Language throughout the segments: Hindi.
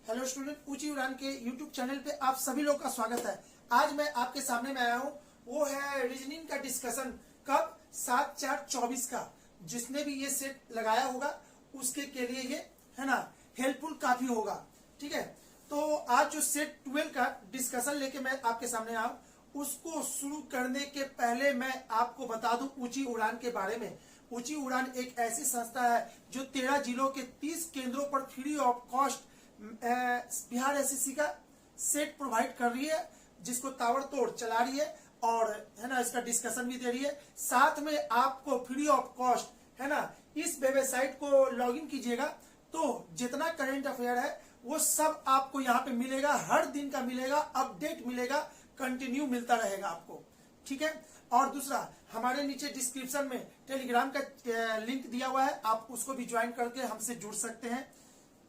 हेलो स्टूडेंट, ऊंची उड़ान के यूट्यूब चैनल पे आप सभी लोग का स्वागत है। आज मैं आपके सामने में आया हूँ, वो है रीजनिंग का डिस्कशन। कब? 7/4/24 का। जिसने भी ये सेट लगाया होगा उसके के लिए ये है ना हेल्पफुल काफी होगा। ठीक है, तो आज जो सेट 12 का डिस्कशन लेके मैं आपके सामने आया हूँ, उसको शुरू करने के पहले मैं आपको बता दूं ऊंची उड़ान के बारे में। ऊंची उड़ान एक ऐसी संस्था है जो 13 जिलों के 30 केंद्रों पर free of cost Bihar SSC का सेट प्रोवाइड कर रही है, जिसको ताबड़तोड़ चला रही है और है ना इसका डिस्कशन भी दे रही है। साथ में आपको फ्री ऑफ कॉस्ट है ना इस वेबसाइट को लॉगिन कीजिएगा तो जितना करंट अफेयर है वो सब आपको यहाँ पे मिलेगा। हर दिन का मिलेगा, अपडेट मिलेगा, कंटिन्यू मिलता रहेगा आपको। ठीक है, और दूसरा हमारे नीचे डिस्क्रिप्शन में टेलीग्राम का लिंक दिया हुआ है, आप उसको भी ज्वाइन करके हमसे जुड़ सकते हैं।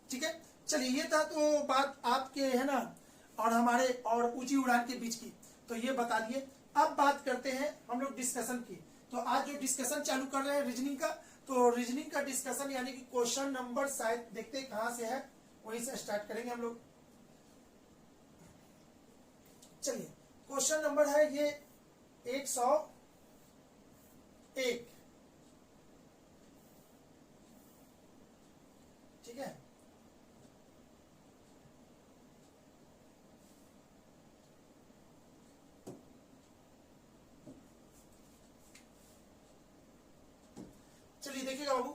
ठीक है, चलिए ये था तो बात आपके है ना और हमारे और ऊंची उड़ान के बीच की, तो ये बता दिए। अब बात करते हैं हम लोग डिस्कशन की। तो आज जो डिस्कशन चालू कर रहे हैं रीजनिंग का, तो रीजनिंग का डिस्कशन यानी कि क्वेश्चन नंबर शायद देखते हैं कहां से है, वहीं से स्टार्ट करेंगे हम लोग। चलिए, क्वेश्चन नंबर है ये 101। ठीक है, चलिए देखिएगा बाबू।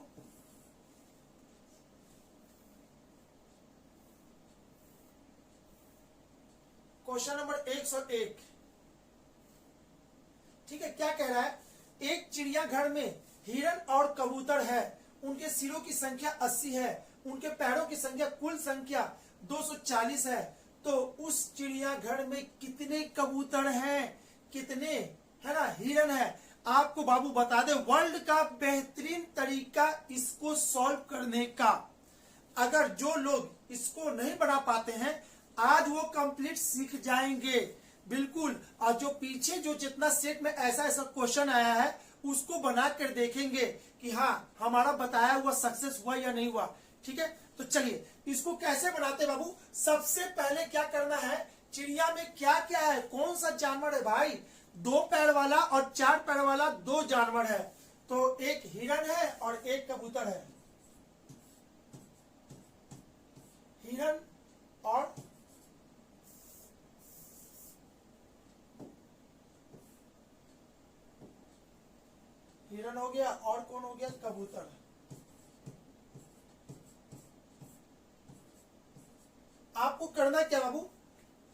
Question number 101। ठीक है, क्या कह रहा है? एक चिड़ियाघर में हिरन और कबूतर है, उनके सिरों की संख्या 80 है, उनके पैरों की संख्या कुल संख्या 240 है। तो उस चिड़ियाघर में कितने कबूतर हैं, कितने है ना हिरन है? आपको बाबू बता दे, वर्ल्ड का बेहतरीन तरीका इसको सॉल्व करने का। अगर जो लोग इसको नहीं बना पाते हैं आज वो कंप्लीट सीख जाएंगे बिल्कुल। और जो पीछे जो जितना सेट में ऐसा ऐसा क्वेश्चन आया है उसको बना कर देखेंगे कि हाँ हमारा बताया हुआ सक्सेस हुआ या नहीं हुआ। ठीक है, तो चलिए इसको कैसे बनाते बाबू। सबसे पहले क्या करना है, चिड़िया में क्या क्या है, कौन सा जानवर है भाई? 2 पैर वाला और 4 पैर वाला 2 जानवर है। तो एक हिरन है और एक कबूतर है। हिरन और हिरन हो गया और कौन हो गया? कबूतर। आपको करना क्या बाबू,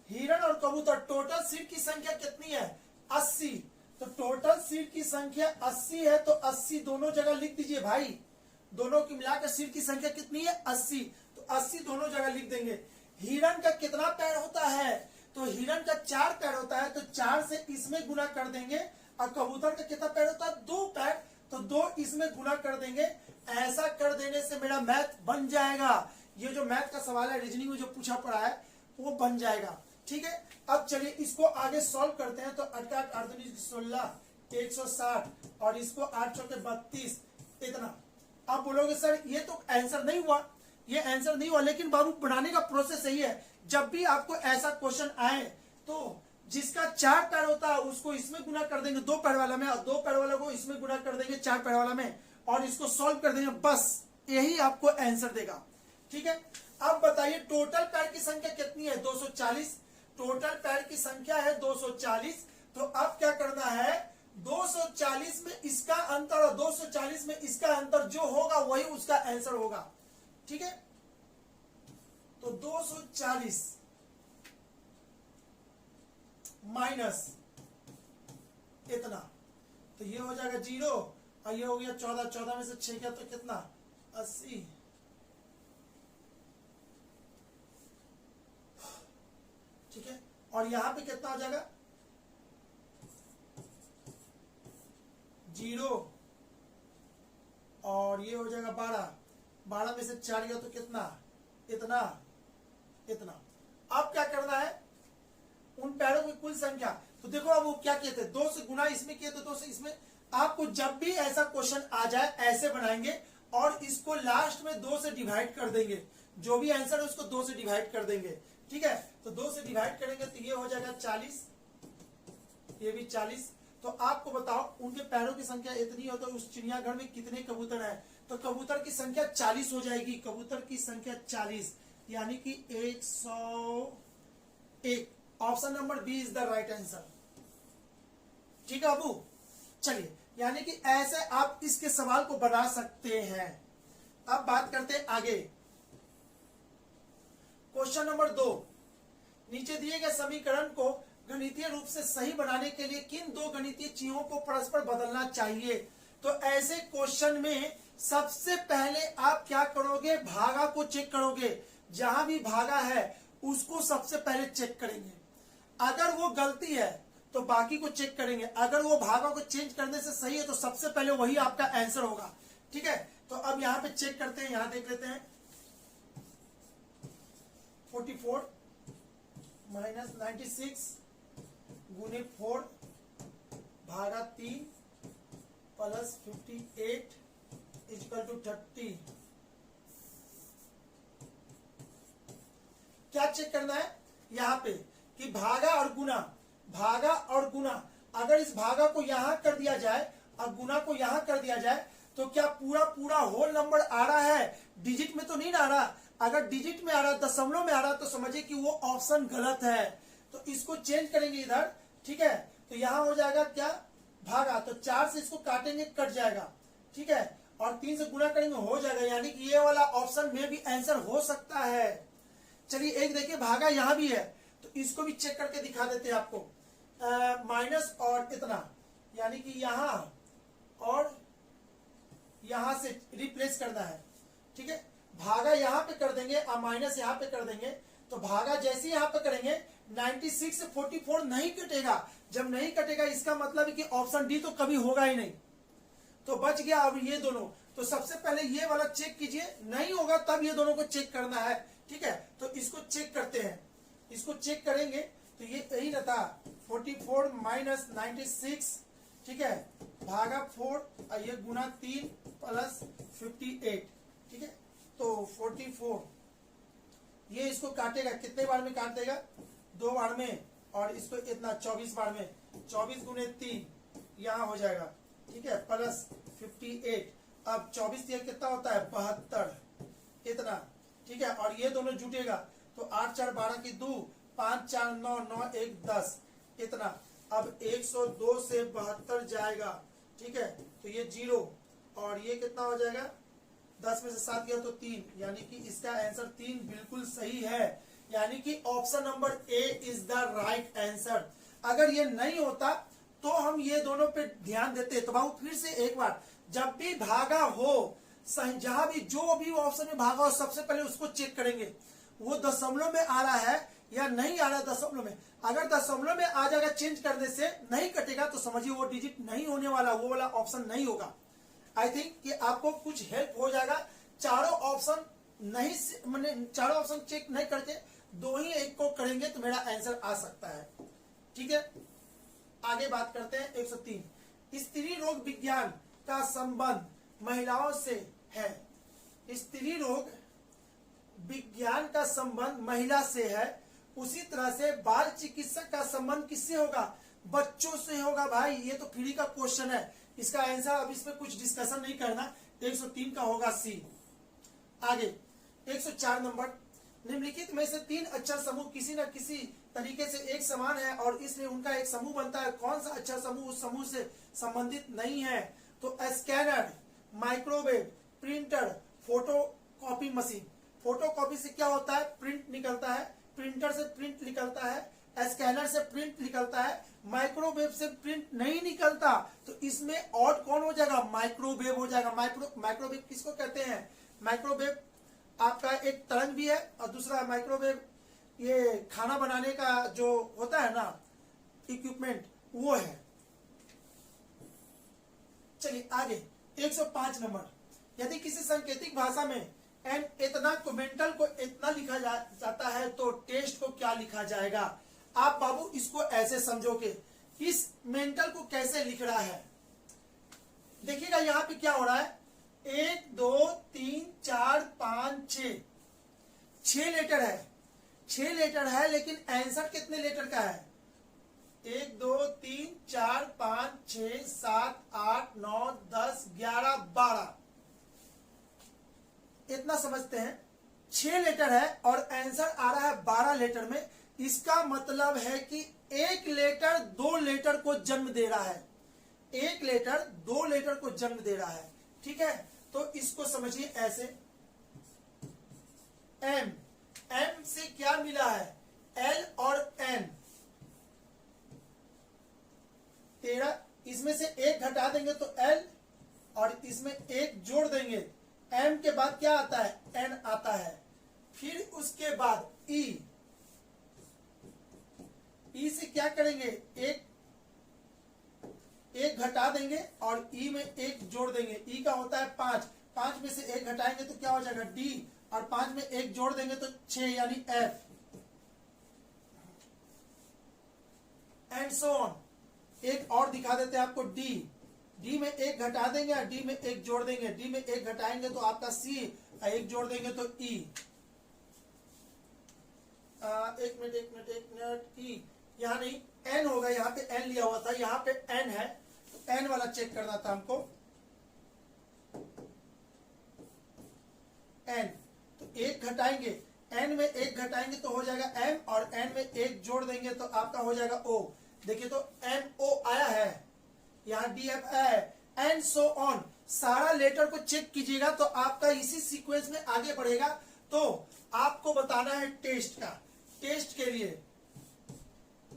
हिरन और कबूतर टोटल सीट की संख्या कितनी है? 80। तो टोटल सीट की संख्या 80 है तो 80 दोनों जगह लिख दीजिए भाई। दोनों की मिलाकर सीट की संख्या कितनी है? 80। तो 80 दोनों जगह लिख देंगे। हिरन का कितना पैर होता है? तो हिरन का 4 पैर होता है, तो 4 से इसमें गुना कर देंगे। और कबूतर का कितना पैर होता है? 2 पैर, तो 2 इसमें गुना कर देंगे। ऐसा कर देने से मेरा मैथ बन जाएगा। ये जो मैथ का सवाल है रीजनिंग में जो पूछा पड़ा है वो बन जाएगा। ठीक है, अब चलिए इसको आगे सॉल्व करते हैं। तो 8 8 8 16 160 और इसको 8 चौके 32 इतना। आप बोलोगे सर ये तो आंसर नहीं हुआ, ये आंसर नहीं हुआ, लेकिन बाबू बनाने का प्रोसेस यही है। जब भी आपको ऐसा क्वेश्चन आए तो जिसका 4 पैर होता है उसको इसमें गुना कर देंगे 2 पैर वाला में, और 2 पैर वाला को इसमें गुना कर देंगे 4 पैर वाला में, और इसको सॉल्व कर देंगे। बस यही आपको आंसर देगा। ठीक है, अब बताइए टोटल पैर की संख्या कितनी है? 240। टोटल पैर की संख्या है 240। तो अब क्या करना है, 240 में इसका अंतर और 240 में इसका अंतर जो होगा वही उसका आंसर होगा। ठीक है, तो 240 माइनस इतना, तो ये हो जाएगा 0 और ये हो गया 14। 14 में से 6 गया तो कितना? 80। ठीक है, और यहां पे कितना हो जाएगा? 0 और ये हो जाएगा 12। 12 में से 4 गया तो कितना? इतना इतना। अब क्या करना है, उन पैरों की कुल संख्या। तो देखो अब वो क्या किए थे, 2 से गुना इसमें किए तो 2 से इसमें। आपको जब भी ऐसा क्वेश्चन आ जाए ऐसे बनाएंगे और इसको लास्ट में 2 से डिवाइड कर देंगे। जो भी आंसर है उसको 2 से डिवाइड कर देंगे। ठीक है, तो 2 से डिवाइड करेंगे तो ये हो जाएगा 40, ये भी 40। तो आपको बताओ उनके पैरों की संख्या इतनी हो तो उस चिड़ियाघर में कितने कबूतर हैं? तो कबूतर की संख्या 40 हो जाएगी, कबूतर की संख्या 40, यानी कि 101। Option number B is the right answer. ठीक है बाबू, चलिए, यानी कि ऐसे आप इसके सवाल को बना सकते हैं। अब बात करते हैं आगे। क्वेश्चन नंबर 2, नीचे दिए गए समीकरण को गणितीय रूप से सही बनाने के लिए किन 2 गणितीय चिन्हों को परस्पर बदलना चाहिए? तो ऐसे क्वेश्चन में सबसे पहले आप क्या करोगे? भागा को चेक करोगे। जहां भी भागा है उसको सबसे पहले चेक करेंगे। अगर वो गलती है तो बाकी को चेक करेंगे। अगर वो भागा को चेंज करने से सही है तो सबसे पहले वही आपका आंसर होगा। ठीक है, तो अब यहां पे चेक करते हैं, यहां देख लेते हैं। 44 माइनस 96 गुने 4 भागा 3 प्लस 58 इक्वल टू 30। क्या चेक करना है यहाँ पे कि भागा और गुना, भागा और गुना, अगर इस भागा को यहां कर दिया जाए और गुना को यहां कर दिया जाए तो क्या पूरा पूरा होल नंबर आ रहा है? डिजिट में तो नहीं आ रहा। अगर डिजिट में आ रहा, दशमलव में आ रहा, तो समझिए कि वो ऑप्शन गलत है। तो इसको चेंज करेंगे इधर। ठीक है, तो यहां हो जाएगा क्या? भागा, तो 4 से इसको काटेंगे, कट जाएगा। ठीक है, और 3 से गुना करेंगे, हो जाएगा। यानी कि ये वाला ऑप्शन में भी आंसर हो सकता है। चलिए, एक देखिए, भागा यहां भी है तो इसको भी चेक करके दिखा देते हैं आपको। माइनस और इतना, यानी कि यहां और यहां से रिप्लेस करना है। ठीक है, भागा यहां पे कर देंगे और माइनस यहां पे कर देंगे। तो भागा जैसे यहां पे करेंगे 96 से 44 नहीं कटेगा। जब नहीं कटेगा इसका मतलब है कि ऑप्शन डी तो कभी होगा ही नहीं, तो बच गया अब ये दोनों। तो सबसे पहले ये वाला चेक कीजिए, नहीं होगा तब ये दोनों को चेक करना है। ठीक है, तो इसको चेक करते हैं। इसको चेक करेंगे तो ये यही रहता 44 माइनस 96। ठीक है, भागा 4 और ये गुना 3 प्लस 58। ठीक है, तो 44 ये इसको काटेगा, कितने बार में काट देगा? 2 बार में, और इसको इतना 24 बार में। 24 गुने 3 यहां हो जाएगा। ठीक है, प्लस 58। अब 24 ये कितना होता है? 72 इतना। ठीक है, और ये दोनों जुटेगा तो 8 4 12 की 2, 5 4 9 9 1 10 इतना। अब 102 से 72 जाएगा। ठीक है, तो ये 0 और ये कितना हो जाएगा? 10 में से 7 गया तो 3, यानी कि इसका आंसर 3 बिल्कुल सही है। यानी कि option number A is the right answer. अगर ये नहीं होता तो हम ये दोनों पे ध्यान देते। तो बाबू फिर से एक बार, जब भी भागा हो, जहां भी जो भी ऑप्शन में भागा हो, सबसे पहले उसको चेक करेंगे वो दशमलव में आ रहा है या नहीं आ रहा है दशमलव में। अगर दशमलव में आ जाएगा चेंज करने से, नहीं कटेगा, तो समझिए वो डिजिट नहीं होने वाला, वो वाला ऑप्शन नहीं होगा। आई थिंक कि आपको कुछ हेल्प हो जाएगा। चारों ऑप्शन नहीं, मैंने चारों ऑप्शन चेक नहीं करके 2 ही एक को करेंगे तो मेरा आंसर आ सकता है। ठीक है, आगे बात करते हैं। 103, स्त्री रोग विज्ञान का संबंध महिलाओं से है। स्त्री रोग विज्ञान का संबंध महिला से है, उसी तरह से बाल चिकित्सक का संबंध किससे होगा? बच्चों से होगा। भाई ये तो फ्री का क्वेश्चन है, इसका आंसर अब इसमें कुछ डिस्कशन नहीं करना। 103 का होगा सी। आगे 104 नंबर, निम्नलिखित में से 3 अक्षर समूह किसी न किसी तरीके से एक समान है और इसलिए उनका एक समूह बनता है। कौन सा अक्षर समूह उस समूह से संबंधित नहीं है? तो scanner, microwave, printer, photo copy machine. Photo copy से क्या होता है? प्रिंट निकलता है। प्रिंटर से प्रिंट निकलता है। स्कैनर से प्रिंट निकलता है। माइक्रोवेव से प्रिंट नहीं निकलता। तो इसमें ऑड कौन हो जाएगा? माइक्रोवेव हो जाएगा। माइक्रोवेव किसको कहते हैं? माइक्रोवेव आपका एक तरंग भी है और दूसरा माइक्रोवेव ये खाना बनाने का जो होता है ना इक्विपमेंट, वो है। चलिए आगे 105 नंबर, यदि किसी सांकेतिक भाषा में एन इतना को मेंटल को इतना लिखा जाता है तो टेस्ट को क्या लिखा जाएगा? आप बाबू इसको ऐसे समझोगे, इस मेंटल को कैसे लिख रहा है? देखिएगा यहाँ पे क्या हो रहा है, 1 2 3 4 5 6, लेटर है, 6 लेटर है, लेकिन आंसर कितने लेटर का है? 1 2 3 4 5 6 7 8 9 10 11 12, इतना समझते हैं। 6 लेटर है और आंसर आ रहा है 12 लेटर में। इसका मतलब है कि एक लेटर 2 लेटर को जन्म दे रहा है, एक लेटर 2 लेटर को जन्म दे रहा है। ठीक है, तो इसको समझिए ऐसे, एम, एम से क्या मिला है? एल और एन, 13, इसमें से एक घटा देंगे तो एल, और इसमें एक जोड़ देंगे, एम के बाद क्या आता है? एन आता है। फिर उसके बाद ई, ई से क्या करेंगे? एक घटा देंगे और ई में एक जोड़ देंगे। ई का होता है 5, 5 में से एक घटाएंगे तो क्या हो जाएगा? डी, और 5 में एक जोड़ देंगे तो 6, यानी एफ, एंड सो ऑन। एक और दिखा देते हैं आपको, डी, डी में एक घटा देंगे और डी में एक जोड़ देंगे, डी में एक घटाएंगे तो आपका सी, एक जोड़ देंगे तो ई। एक मिनट, ई यहाँ नहीं, एन होगा, यहाँ पे एन लिया हुआ था, यहाँ पे एन है, तो एन वाला चेक करना था हमको। एन, तो एक घटाएंगे, एन में एक घटाएंगे तो हो जाएगा एम, और एन में एक जोड़ देंगे तो आपका हो जाएगा ओ। देखिए तो एम ओ आया है, यहाँ डी एफ आया है, एंड सो ऑन। सारा लेटर को चेक कीजिएगा तो आपका इसी सीक्वेंस में आगे बढ़ेगा। तो आपको बताना है टेस्ट का, टेस्ट के लिए,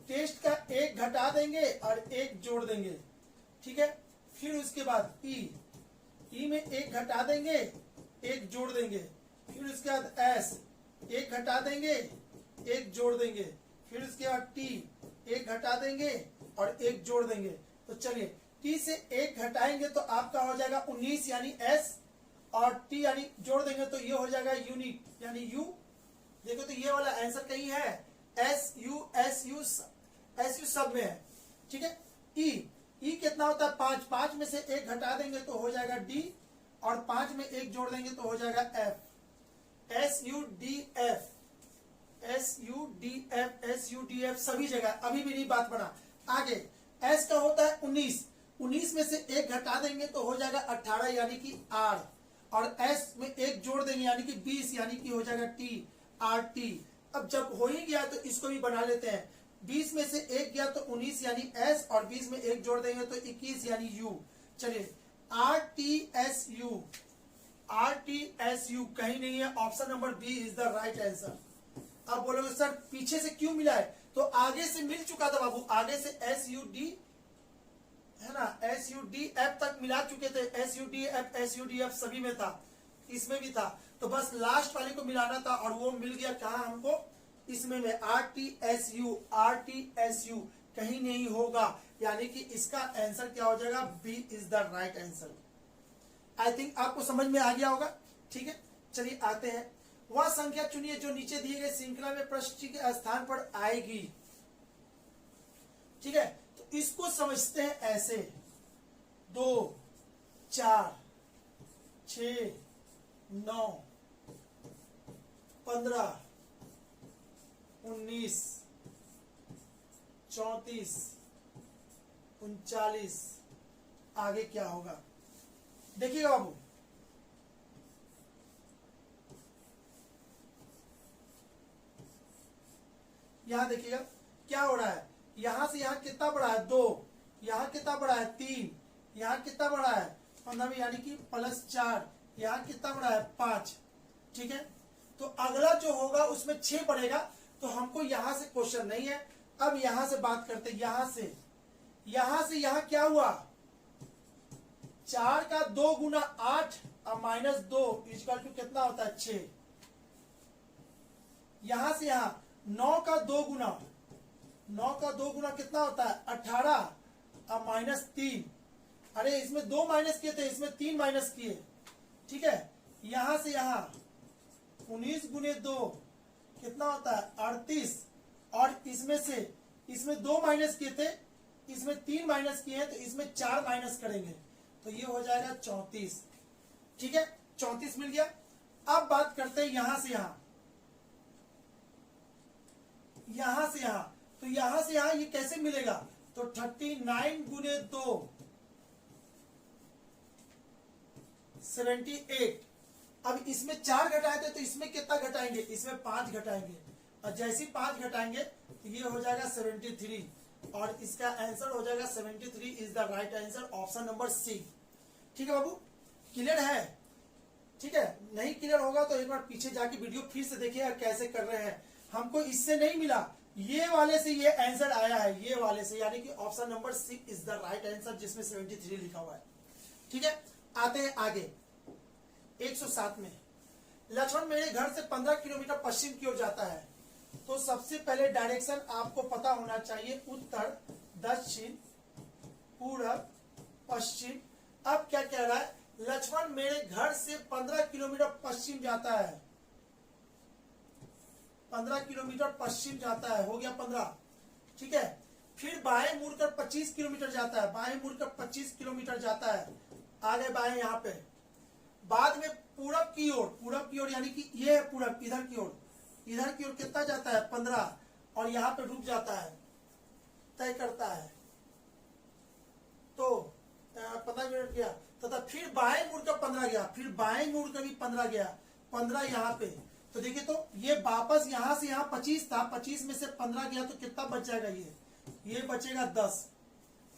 टेस्ट का एक घटा देंगे और एक जोड़ देंगे। ठीक है, फिर उसके बाद ई, ई में एक घटा देंगे, एक जोड़ देंगे। फिर उसके बाद एस, एक घटा देंगे, एक जोड़ देंगे। फिर उसके बाद टी, एक घटा देंगे और एक जोड़ देंगे। तो चलिए, टी से एक घटाएंगे तो आपका हो जाएगा 19, यानी एस, और टी यानी जोड़ देंगे तो ये हो जाएगा यूनिट, यानी यू। देखो तो ये वाला आंसर कहीं है, S U, S U, S U सब में है। ठीक है, ई, ई कितना होता है? 5, 5 में से एक घटा देंगे तो हो जाएगा डी, और 5 में एक जोड़ देंगे तो हो जाएगा F, S U D F, S U D F, S U D F, सभी जगह। अभी भी नहीं बात बना। आगे एस का होता है 19, 19 में से एक घटा देंगे तो हो जाएगा 18, यानी कि आर, और एस में एक जोड़ देंगे यानी कि 20, यानी कि हो जाएगा टी, आर टी। अब जब हो ही गया तो इसको भी बना लेते हैं। 20 में से एक गया तो 19, यानी एस, और 20 में एक जोड़ देंगे तो 21, यानी यू। चलिए, R T S U, R T S U कहीं नहीं है, option number B is the right answer. अब बोलोगे सर पीछे से क्यों मिला है? तो आगे से मिल चुका था बाबू, आगे से एस यू डी है ना, एस यू डी एफ तक मिला चुके थे, S U D F, S U D F सभी में था, इसमें भी था, तो बस लास्ट वाले को मिलाना था और वो मिल गया। कहा हमको? इसमें में are T S U, R T S U कहीं नहीं होगा, यानी कि इसका आंसर क्या हो जाएगा? B is the right answer. I think आपको समझ में आ गया होगा। ठीक है, चलिए आते हैं। वह संख्या चुनिए जो नीचे दिए गए श्रृंखला में प्रश्न के स्थान पर आएगी। ठीक है, तो इसको समझते हैं ऐसे, 2 4 6 9 15 19 34 39, आगे क्या होगा देखिएगा बाबू। यहां देखिएगा क्या हो रहा है, यहां से यहां कितना बड़ा है? 2, यहां कितना बड़ा है? 3, यहां कितना बड़ा है? 15, यानी कि +4, यहां कितना बड़ा है? 5। ठीक है, तो अगला जो होगा उसमें 6 बढ़ेगा, तो हमको यहां से क्वेश्चन नहीं है। अब यहां से बात करते, यहां से यहां क्या हुआ? 4 का 2 गुना 8 और -2 इक्वल टू कितना होता है? 6। यहां से यहां 9 का 2 गुना, 9 का 2 गुना कितना होता है? 18 और -3। अरे इसमें 2 माइनस किए थे, इसमें 3 माइनस किए। ठीक है, यहां से यहां 19 गुने 2 कितना होता है? 38, और इसमें 2 माइनस किए थे, इसमें 3 माइनस किए हैं, तो इसमें 4 माइनस करेंगे तो ये हो जाएगा 34। ठीक है, 34 मिल गया। अब बात करते हैं यहां से यहां, यहां से यहां, तो यहां से यहां ये कैसे मिलेगा, तो 39 गुने 2 78। अब इसमें 4 घटाए थे तो इसमें कितना घटाएंगे, इसमें 5 घटाएंगे, और जैसे 5 घटाएंगे तो ये हो जाएगा 73, और इसका आंसर हो जाएगा 73 is the right answer, option number C. ठीक है बाबू, क्लियर है? ठीक है, नहीं क्लियर होगा तो एक बार पीछे जाके वीडियो फिर से देखिएगा कैसे कर रहे हैं। हमको इससे नहीं मिला, ये वाले से ये आंसर आया है, ये वाले से, यानी कि option number C is the right answer, जिसमें 73 लिखा हुआ है। ठीक है, आते हैं आगे 107 में। लक्ष्मण मेरे घर से 15 किलोमीटर पश्चिम की ओर जाता है, तो सबसे पहले डायरेक्शन आपको पता होना चाहिए, उत्तर, दक्षिण, पूरब, पश्चिम। अब क्या कह रहा है, लक्ष्मण मेरे घर से 15 किलोमीटर पश्चिम जाता है, 15 किलोमीटर पश्चिम जाता है, हो गया 15। ठीक है, फिर बाएं मुड़कर 25 किलोमीटर जाता है, बाएं मुड़कर 25 किलोमीटर जाता है, आगे बाएं यहाँ पे। बाद में पूरब की ओर, पूरब की ओर यानी कि ये है पूरब, इधर की ओर, इधर की ओर कितना जाता है 15, और यहाँ पे रुक जाता है, तय करता है, तो 15 मिनट गया, तथा फिर बाएं मुड़कर 15 गया, फिर बाएं मुड़कर भी 15 गया, 15 यहाँ पे। तो देखिए, तो ये वापस यहाँ से यहाँ 25 था, 25 में से 15 गया तो कितना बच जाएगा, ये बचेगा 10।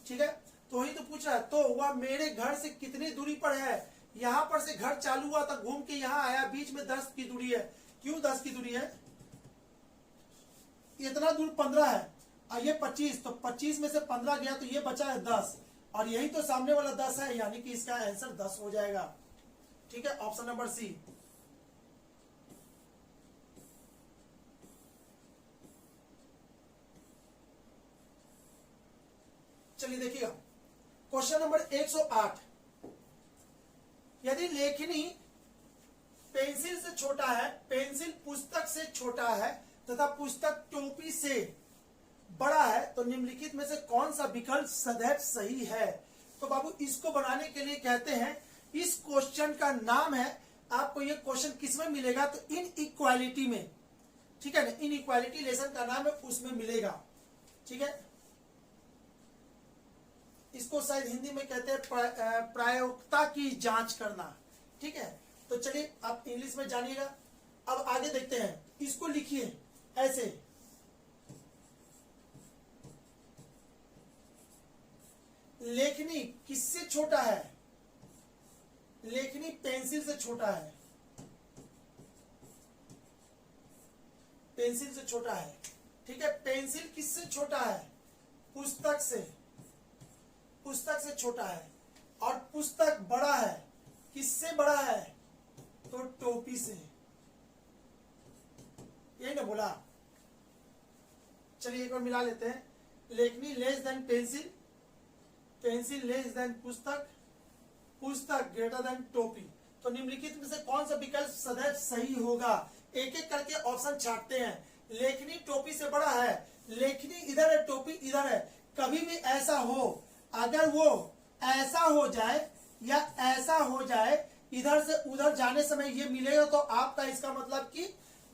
ठीक है, तो वही तो पूछ रहा है, तो वह मेरे घर से कितनी दूरी पर है, यहाँ पर से घर चालू हुआ था, घूम के यहाँ आया, बीच में 10 की दूरी है। क्यों 10 की दूरी है, इतना दूर 15 है, और ये 25, तो 25 में से 15 गया तो ये बचा है 10, और यही तो सामने वाला 10 है, यानी कि इसका आंसर 10 हो जाएगा। ठीक है, ऑप्शन नंबर सी। चलिए देखिएगा, क्वेश्चन नंबर 108। यदि लेखनी पेंसिल से छोटा है, पेंसिल पुस्तक से छोटा है, तथा पुस्तक टोपी से बड़ा है, तो निम्नलिखित में से कौन सा विकल्प सदैव सही है। तो बाबू, इसको बनाने के लिए कहते हैं, इस क्वेश्चन का नाम है, आपको ये क्वेश्चन किसमें मिलेगा, तो इन इक्वालिटी में। ठीक है ना, इन इक्वालिटी लेसन का नाम है, उसमें मिलेगा। ठीक है, इसको शायद हिंदी में कहते हैं प्रायोगिकता की जांच करना। ठीक है, तो चलिए आप इंग्लिश में जानिएगा। अब आगे देखते हैं, इसको लिखिए ऐसे, लेखनी किससे छोटा है, लेखनी पेंसिल से छोटा है, पेंसिल से छोटा है। ठीक है, पेंसिल किससे छोटा है, पुस्तक से, पुस्तक से छोटा है, और पुस्तक बड़ा है, किससे बड़ा है, तो टोपी से, यही ना बोला। चलिए एक बार मिला लेते हैं, लेखनी less than pencil, pencil less than पुस्तक, पुस्तक ग्रेटर देन टोपी। तो निम्नलिखित में से कौन सा विकल्प सदैव सही होगा, एक एक करके ऑप्शन छांटते हैं। लेखनी टोपी से बड़ा है, लेखनी इधर है, टोपी इधर है। कभी भी ऐसा हो, अगर वो ऐसा हो जाए या ऐसा हो जाए, इधर से उधर जाने समय ये मिलेगा, तो आपका इसका मतलब कि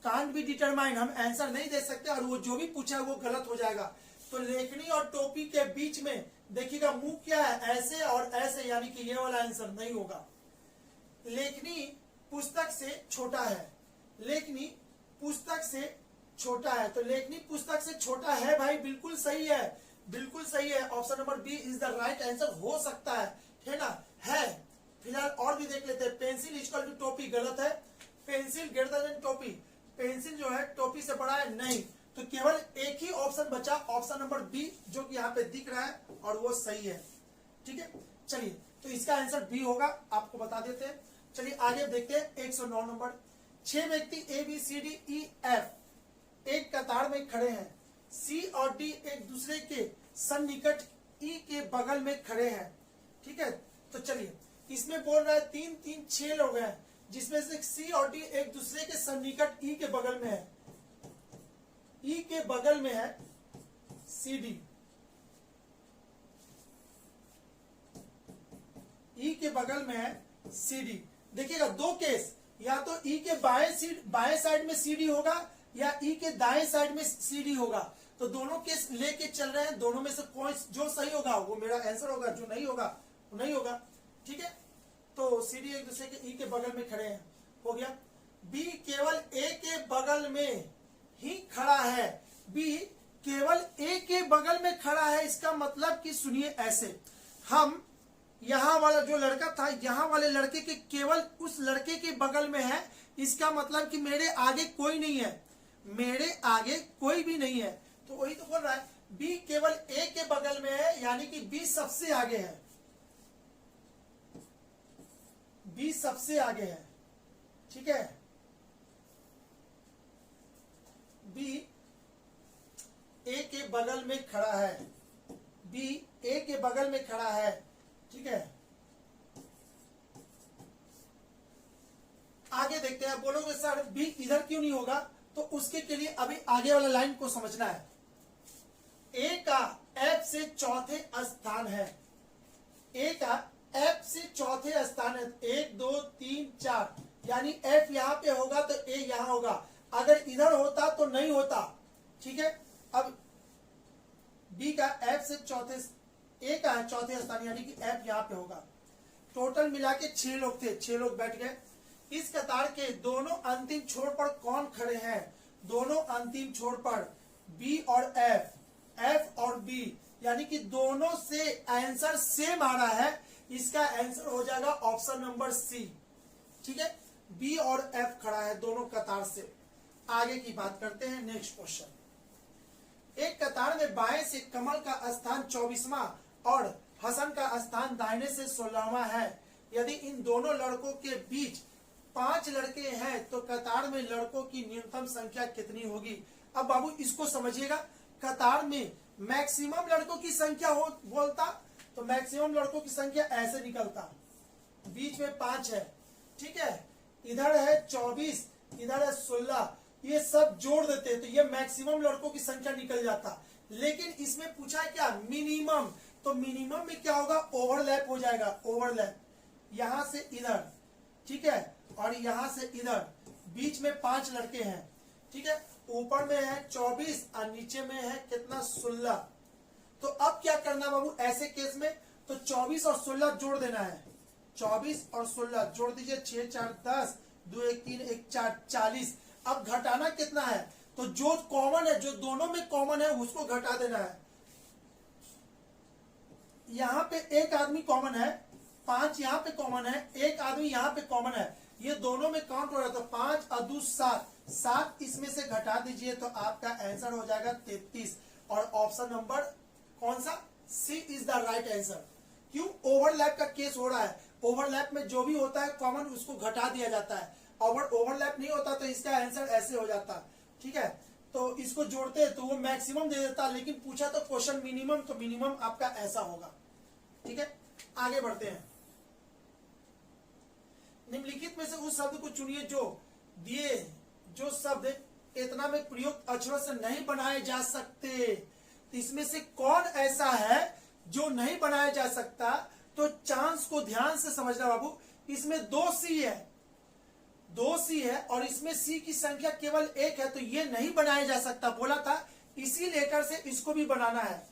कांट बी डिटरमाइन, हम आंसर नहीं दे सकते, और वो जो भी पूछा है वो गलत हो जाएगा। तो लेखनी और टोपी के बीच में देखिएगा मुंह क्या है, ऐसे और ऐसे, यानी कि ये वाला आंसर नहीं होगा। लेखनी पुस्तक से छोटा है, लेखनी पुस्तक से छोटा है, तो लेखनी पुस्तक से छोटा है भाई, बिल्कुल सही है, बिल्कुल सही है, option number B is the right answer हो सकता है ना, है। फिलहाल और भी देख लेते हैं, पेंसिल इक्वल टू टोपी गलत है, पेंसिल ग्रेटर देन टोपी, पेंसिल जो है टोपी से बड़ा है, नहीं, तो केवल एक ही ऑप्शन बचा, ऑप्शन नंबर बी, जो कि यहाँ पे दिख रहा है, और वो सही है। ठीक है, चलिए, तो इसका आंसर बी होगा, आपको बता देते हैं। चलिए आगे देखते हैं 109 नंबर। 6 व्यक्ति A B C D E F एक कतार में खड़े हैं, सी और डी एक दूसरे के सन्निकट ई के बगल में खड़े हैं। ठीक है, तो चलिए, इसमें बोल रहा है 3 3 6 लोग हैं, जिसमें से सी और डी एक दूसरे के सन्निकट ई के बगल में है, ई के बगल में है सी डी, ई के बगल में है सी डी। देखिएगा दो केस, या तो ई के बाएं साइड में सी डी होगा, या ई के दाएं साइड में सी डी होगा। तो दोनों केस लेके चल रहे हैं, दोनों में से कोई जो सही होगा वो मेरा आंसर होगा, जो नहीं होगा वो नहीं होगा। ठीक है, तो सी डी एक दूसरे के ई के बगल में खड़े हैं, हो गया। बी केवल ए के बगल में ही खड़ा है, बी केवल ए के बगल में खड़ा है, इसका मतलब कि सुनिए ऐसे, हम यहां वाला जो लड़का था यहां वाले लड़के के केवल उस लड़के के बगल में है, इसका मतलब कि मेरे आगे कोई नहीं है, मेरे आगे कोई भी नहीं है। तो वही तो बोल रहा है, बी केवल ए के बगल में है, यानी कि बी सबसे आगे है, बी सबसे आगे है। ठीक है, बी ए के बगल में खड़ा है, बी ए के बगल में खड़ा है। ठीक है, आगे देखते हैं। बोलोगे सर बी इधर क्यों नहीं होगा, तो उसके के लिए अभी आगे वाला लाइन को समझना है। ए का एफ से चौथे स्थान है, ए का एफ से चौथे स्थान है, 1 2 3 4, यानी एफ यहां पे होगा तो ए यहां होगा, अगर इधर होता तो नहीं होता। ठीक है, अब बी का एफ से चौथे, ए का है चौथे स्थान, यानी कि एफ यहां पे होगा। टोटल मिला के 6 लोग थे, 6 लोग बैठ गए। इस कतार के दोनों अंतिम छोर पर कौन खड़े हैं, दोनों अंतिम छोर पर बी और एफ, एफ और बी, यानी कि दोनों से आंसर सेम आ रहा है, इसका आंसर हो जाएगा ऑप्शन नंबर सी। ठीक है, बी और एफ खड़ा है दोनों कतार से। आगे की बात करते हैं, नेक्स्ट क्वेश्चन। एक कतार में बाएं से कमल का स्थान 24वां और हसन का स्थान दाहिने से 16वां है। यदि इन दोनों लड़कों के बीच 5 लड़के हैं तो कतार में लड़कों की न्यूनतम संख्या कितनी होगी। अब बाबू इसको समझिएगा, कतार में मैक्सिमम लड़कों की संख्या हो बोलता तो मैक्सिमम लड़कों की संख्या ऐसे निकलता, बीच में 5 है। ठीक है, इधर है 24, इधर है 16, ये सब जोड़ देते तो ये मैक्सिमम लड़कों की संख्या निकल जाता। लेकिन इसमें पूछा है क्या, मिनिमम, तो मिनिमम में क्या होगा, ओवरलैप हो जाएगा, ओवरलैप, यहां से इधर, ठीक है, और यहां से इधर, बीच में 5 लड़के हैं। ठीक है, ऊपर में है 24 और नीचे में है कितना, 16। तो अब क्या करना बाबू ऐसे केस में, तो 24 और 16 जोड़ देना है, 24 और 16 जोड़ दीजिए, 6 4 10, 2 1 3 1 4 40। अब घटाना कितना है, तो जो कॉमन है, जो दोनों में कॉमन है उसको घटा देना है। यहाँ पे एक आदमी कॉमन है, 5 यहाँ पे कॉमन है, एक आदमी यहाँ पे कॉमन है, ये दोनों में काउंट हो रहा है, तो 5 और 2 7, 7 इसमें से घटा दीजिए तो आपका आंसर हो जाएगा 33। और ऑप्शन नंबर कौन सा, सी इज द राइट आंसर। क्यों, ओवरलैप का केस हो रहा है, ओवरलैप में जो भी होता है कॉमन उसको घटा दिया जाता है, और ओवरलैप नहीं होता तो इसका आंसर ऐसे हो जाता। ठीक है, तो इसको जोड़ते तो वो मैक्सिमम दे देता, लेकिन पूछा तो क्वेश्चन मिनिमम, तो मिनिमम आपका ऐसा होगा। ठीक है, आगे बढ़ते हैं। निम्नलिखित में से उस शब्द को चुनिए जो दिए जो शब्द इतना में प्रयुक्त अक्षरों से नहीं बनाए जा सकते। तो इसमें से कौन ऐसा है जो नहीं बनाया जा सकता, तो चांस को ध्यान से समझना बाबू। इसमें 2 सी है, 2 सी है और इसमें सी की संख्या केवल 1 है, तो ये नहीं बनाया जा सकता बोला था, इसी लेटर से इसको भी बनाना है।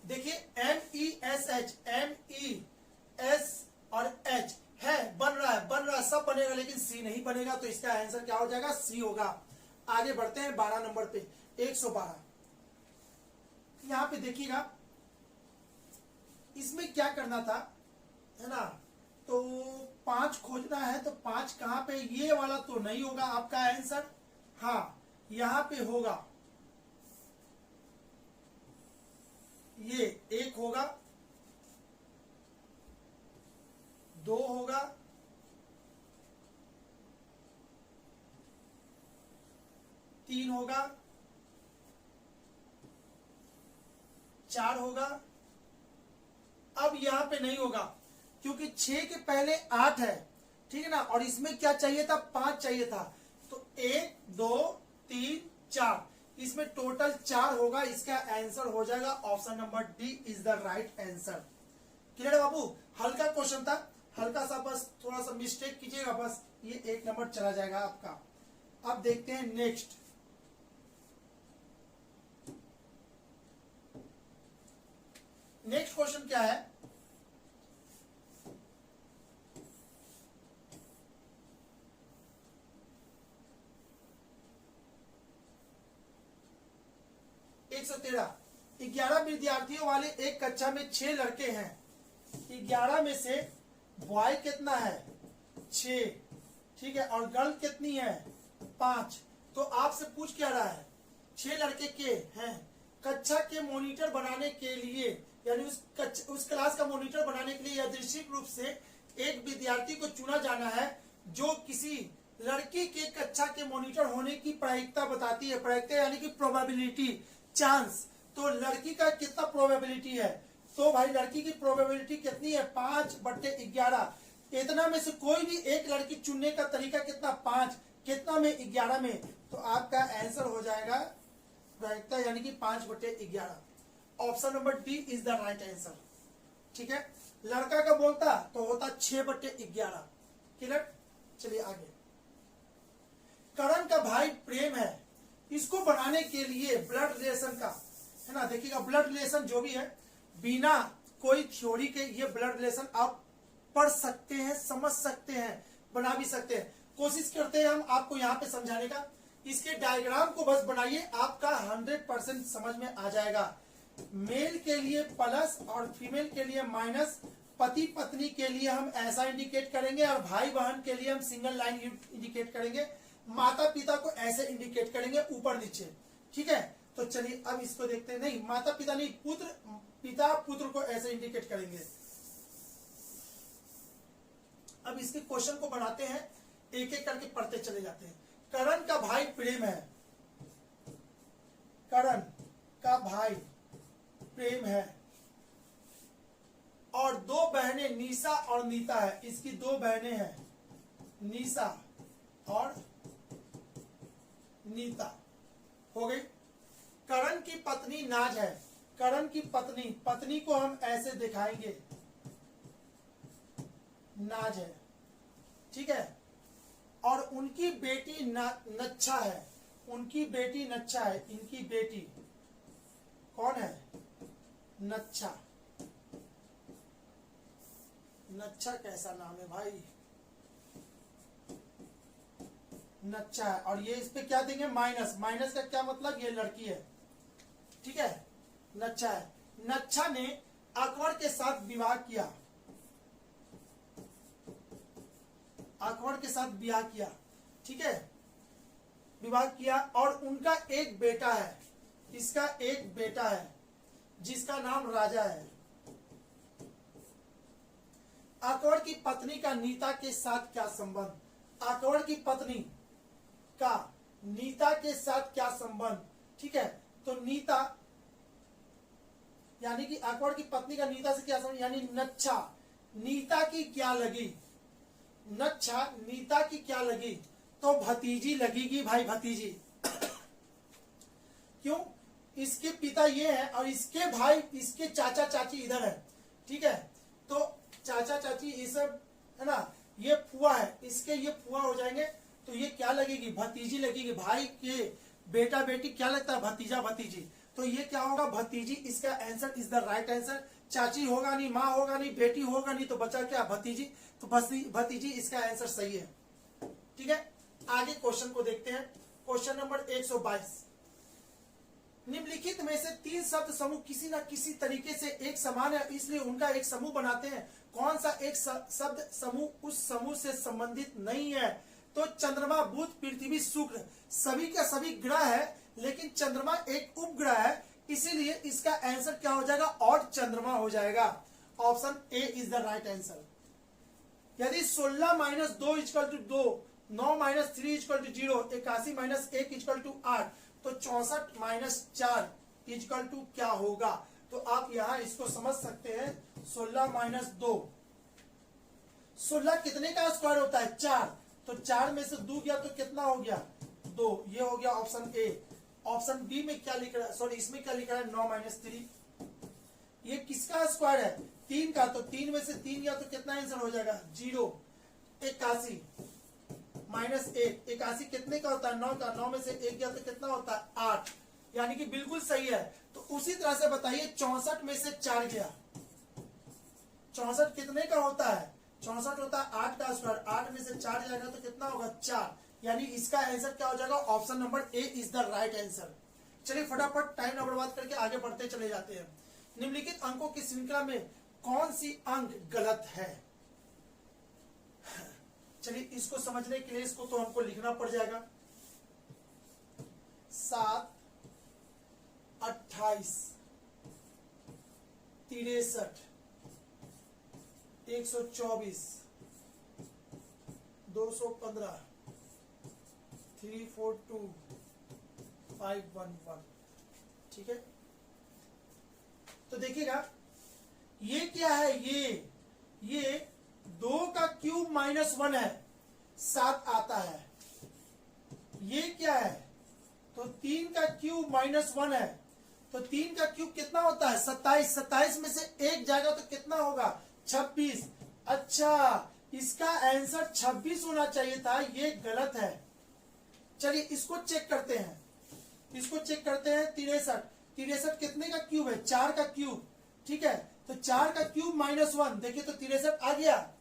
देखिए MESH, MES और H है, बन रहा है, सब बनेगा, लेकिन सी नहीं बनेगा, तो इसका आंसर क्या हो जाएगा, सी होगा। आगे बढ़ते हैं 12 नंबर पे, 112। यहां पे देखिएगा, इसमें क्या करना था, है ना, तो 5 खोजना है, तो 5 कहां पे, ये वाला तो नहीं होगा आपका आंसर, हाँ यहां पे होगा, ये 1 होगा, 2 होगा, 3 होगा, 4 होगा। अब यहां पे नहीं होगा क्योंकि 6 के पहले 8 है, ठीक है ना, और इसमें क्या चाहिए था, 5 चाहिए था, तो 1 2 3 4, इसमें टोटल 4 होगा, इसका आंसर हो जाएगा option number D is the right answer. Clear है बाबू, हल्का क्वेश्चन था, हल्का सा, बस थोड़ा सा मिस्टेक कीजिएगा, बस ये 1 नंबर चला जाएगा आपका। अब देखते हैं नेक्स्ट, नेक्स्ट क्वेश्चन क्या है, एक 113। 11 विद्यार्थियों वाले एक कक्षा में 6 लड़के हैं। 11 में से बॉय कितना है, 6, ठीक है, और गर्ल कितनी है, 5। तो आपसे पूछ क्या रहा है, 6 लड़के के हैं, कक्षा के मॉनिटर बनाने के लिए, यानी उस क्लास का मॉनिटर बनाने के लिए यादृच्छिक रूप से एक विद्यार्थी को चुना जाना है जो किसी लड़की के कक्षा के मॉनिटर होने की प्रायिकता बताती है। प्रायिकता यानी कि प्रोबेबिलिटी, चांस। तो लड़की का कितना प्रोबेबिलिटी है, तो भाई लड़की की प्रोबेबिलिटी कितनी है, 5/11। इतना में से कोई भी एक लड़की चुनने का तरीका कितना, 5, कितना में, 11 में। तो आपका आंसर हो जाएगा प्रायिकता यानी कि 5/11। Option number D is the right answer. ठीक है, लड़का का बोलता तो होता 6/11। क्लियर, चलिए आगे। करण का भाई प्रेम है, इसको बनाने के लिए ब्लड रिलेशन का, है ना, देखिएगा ब्लड रिलेशन जो भी है, बिना कोई थ्योरी के ये ब्लड रिलेशन आप पढ़ सकते हैं, समझ सकते हैं, बना भी सकते हैं। कोशिश करते हैं हम आपको यहाँ पे समझाने का। इसके डायग्राम को बस बनाइए, आपका 100% समझ में आ जाएगा। मेल के लिए प्लस और फीमेल के लिए माइनस, पति पत्नी के लिए हम ऐसा इंडिकेट करेंगे और भाई बहन के लिए हम सिंगल लाइन इंडिकेट करेंगे, माता पिता को ऐसे इंडिकेट करेंगे ऊपर नीचे। ठीक है, तो चलिए अब इसको देखते हैं। नहीं, माता पिता नहीं, पुत्र, पिता पुत्र को ऐसे इंडिकेट करेंगे। अब इसके क्वेश्चन को बनाते हैं, एक एक करके पढ़ते चले जाते हैं। करण का भाई प्रेम है, करण का भाई प्रेम है और 2 बहनें निशा और नीता है। इसकी 2 बहनें हैं, निशा और नीता, हो गई। करण की पत्नी नाज है, करण की पत्नी, पत्नी को हम ऐसे दिखाएंगे, नाज है, ठीक है। और उनकी बेटी नच्छा है, उनकी बेटी नच्छा है, इनकी बेटी कौन है, नच्छा। नच्छा कैसा नाम है भाई, नच्छा है। और ये इस पे क्या देंगे, माइनस। माइनस का क्या मतलब, ये लड़की है, ठीक है, नच्छा है। नच्छा ने अकबर के साथ विवाह किया, अकबर के साथ विवाह किया, ठीक है, विवाह किया। और उनका एक बेटा है, इसका एक बेटा है जिसका नाम राजा है। अकबर की पत्नी का नीता के साथ क्या संबंध, अकबर की पत्नी का नीता के साथ क्या संबंध, ठीक है। तो नीता यानी कि अकबर की पत्नी का नीता से क्या संबंध, यानी नच्छा नीता की क्या लगी, नच्छा नीता की क्या लगी, तो भतीजी लगेगी भाई, भतीजी। क्यों, इसके पिता ये है और इसके भाई, इसके चाचा चाची इधर है, ठीक है। तो चाचा चाची ये सब है ना, ये फुआ है, इसके ये फुआ हो जाएंगे। तो ये क्या लगेगी, भतीजी लगेगी। भाई के बेटा बेटी क्या लगता है, भतीजा भतीजी। तो ये क्या होगा, भतीजी। इसका answer is the right answer. चाची होगा नहीं, माँ होगा नहीं, बेटी होगा नहीं, तो बचा क्या, भतीजी। तो भतीजी इसका आंसर सही है। ठीक है, आगे क्वेश्चन को देखते हैं। Question number 122। निम्नलिखित में से 3 शब्द समूह किसी न किसी तरीके से एक समान है, इसलिए उनका एक समूह बनाते हैं। कौन सा एक शब्द समूह उस समूह से संबंधित नहीं है, तो चंद्रमा, बुध, पृथ्वी, शुक्र, सभी का सभी ग्रह है, लेकिन चंद्रमा एक उपग्रह है, इसीलिए इसका आंसर क्या हो जाएगा, और चंद्रमा हो जाएगा। Option A is the right answer. यदि 16 - 2 = 2, 9 - 3 = 0, 81 - 1 = 8, तो 64 - 4 = क्या होगा। तो आप यहां इसको समझ सकते हैं। 16 - 2, 16 कितने का स्क्वायर होता है, 4। तो 4 में से 2 गया तो कितना हो गया, 2। ये हो गया ऑप्शन ए। ऑप्शन बी में क्या लिख रहा है, सॉरी इसमें क्या लिख रहा है, 9 - 3। ये किसका स्क्वायर है, 3 का। तो 3 में से 3 गया तो कितना आंसर हो जाएगा, 0। 81 - 1, 81 कितने का होता है, 9 का। 9 में से 1 गया तो कितना होता है, 8। यानी कि बिल्कुल सही है। तो उसी तरह से बताइए 64 में से 4 गया, 64 कितने का होता है? 64 होता है 8 का स्क्वायर, 8 में से 4 जाएगा तो कितना होगा? 4। यानी इसका आंसर क्या हो जाएगा? Option number A is the right answer. चलिए फटाफट टाइम ना बर्बाद करके आगे बढ़ते चले जाते हैं। निम्नलिखित अंकों की श्रृंखला में कौन सी अंक गलत है? चलिए इसको समझने के लिए इसको तो हमको लिखना पड़ जाएगा। 7, 28, 63, 124, 215, 342, 511। ठीक है, तो देखिएगा ये क्या है? ये 2 का क्यूब -1 है, 7 आता है। ये क्या है? तो 3 का क्यूब -1 है, तो 3 का क्यूब कितना होता है? 27। 27 में से 1 जाएगा तो कितना होगा? 26। अच्छा, इसका आंसर 26 होना चाहिए था, ये गलत है। चलिए इसको चेक करते हैं, इसको चेक करते हैं। 63, 63 कितने का क्यूब है? 4 का क्यूब। ठीक है, तो 4 का क्यूब -1, देखिए तो 63 आ गया।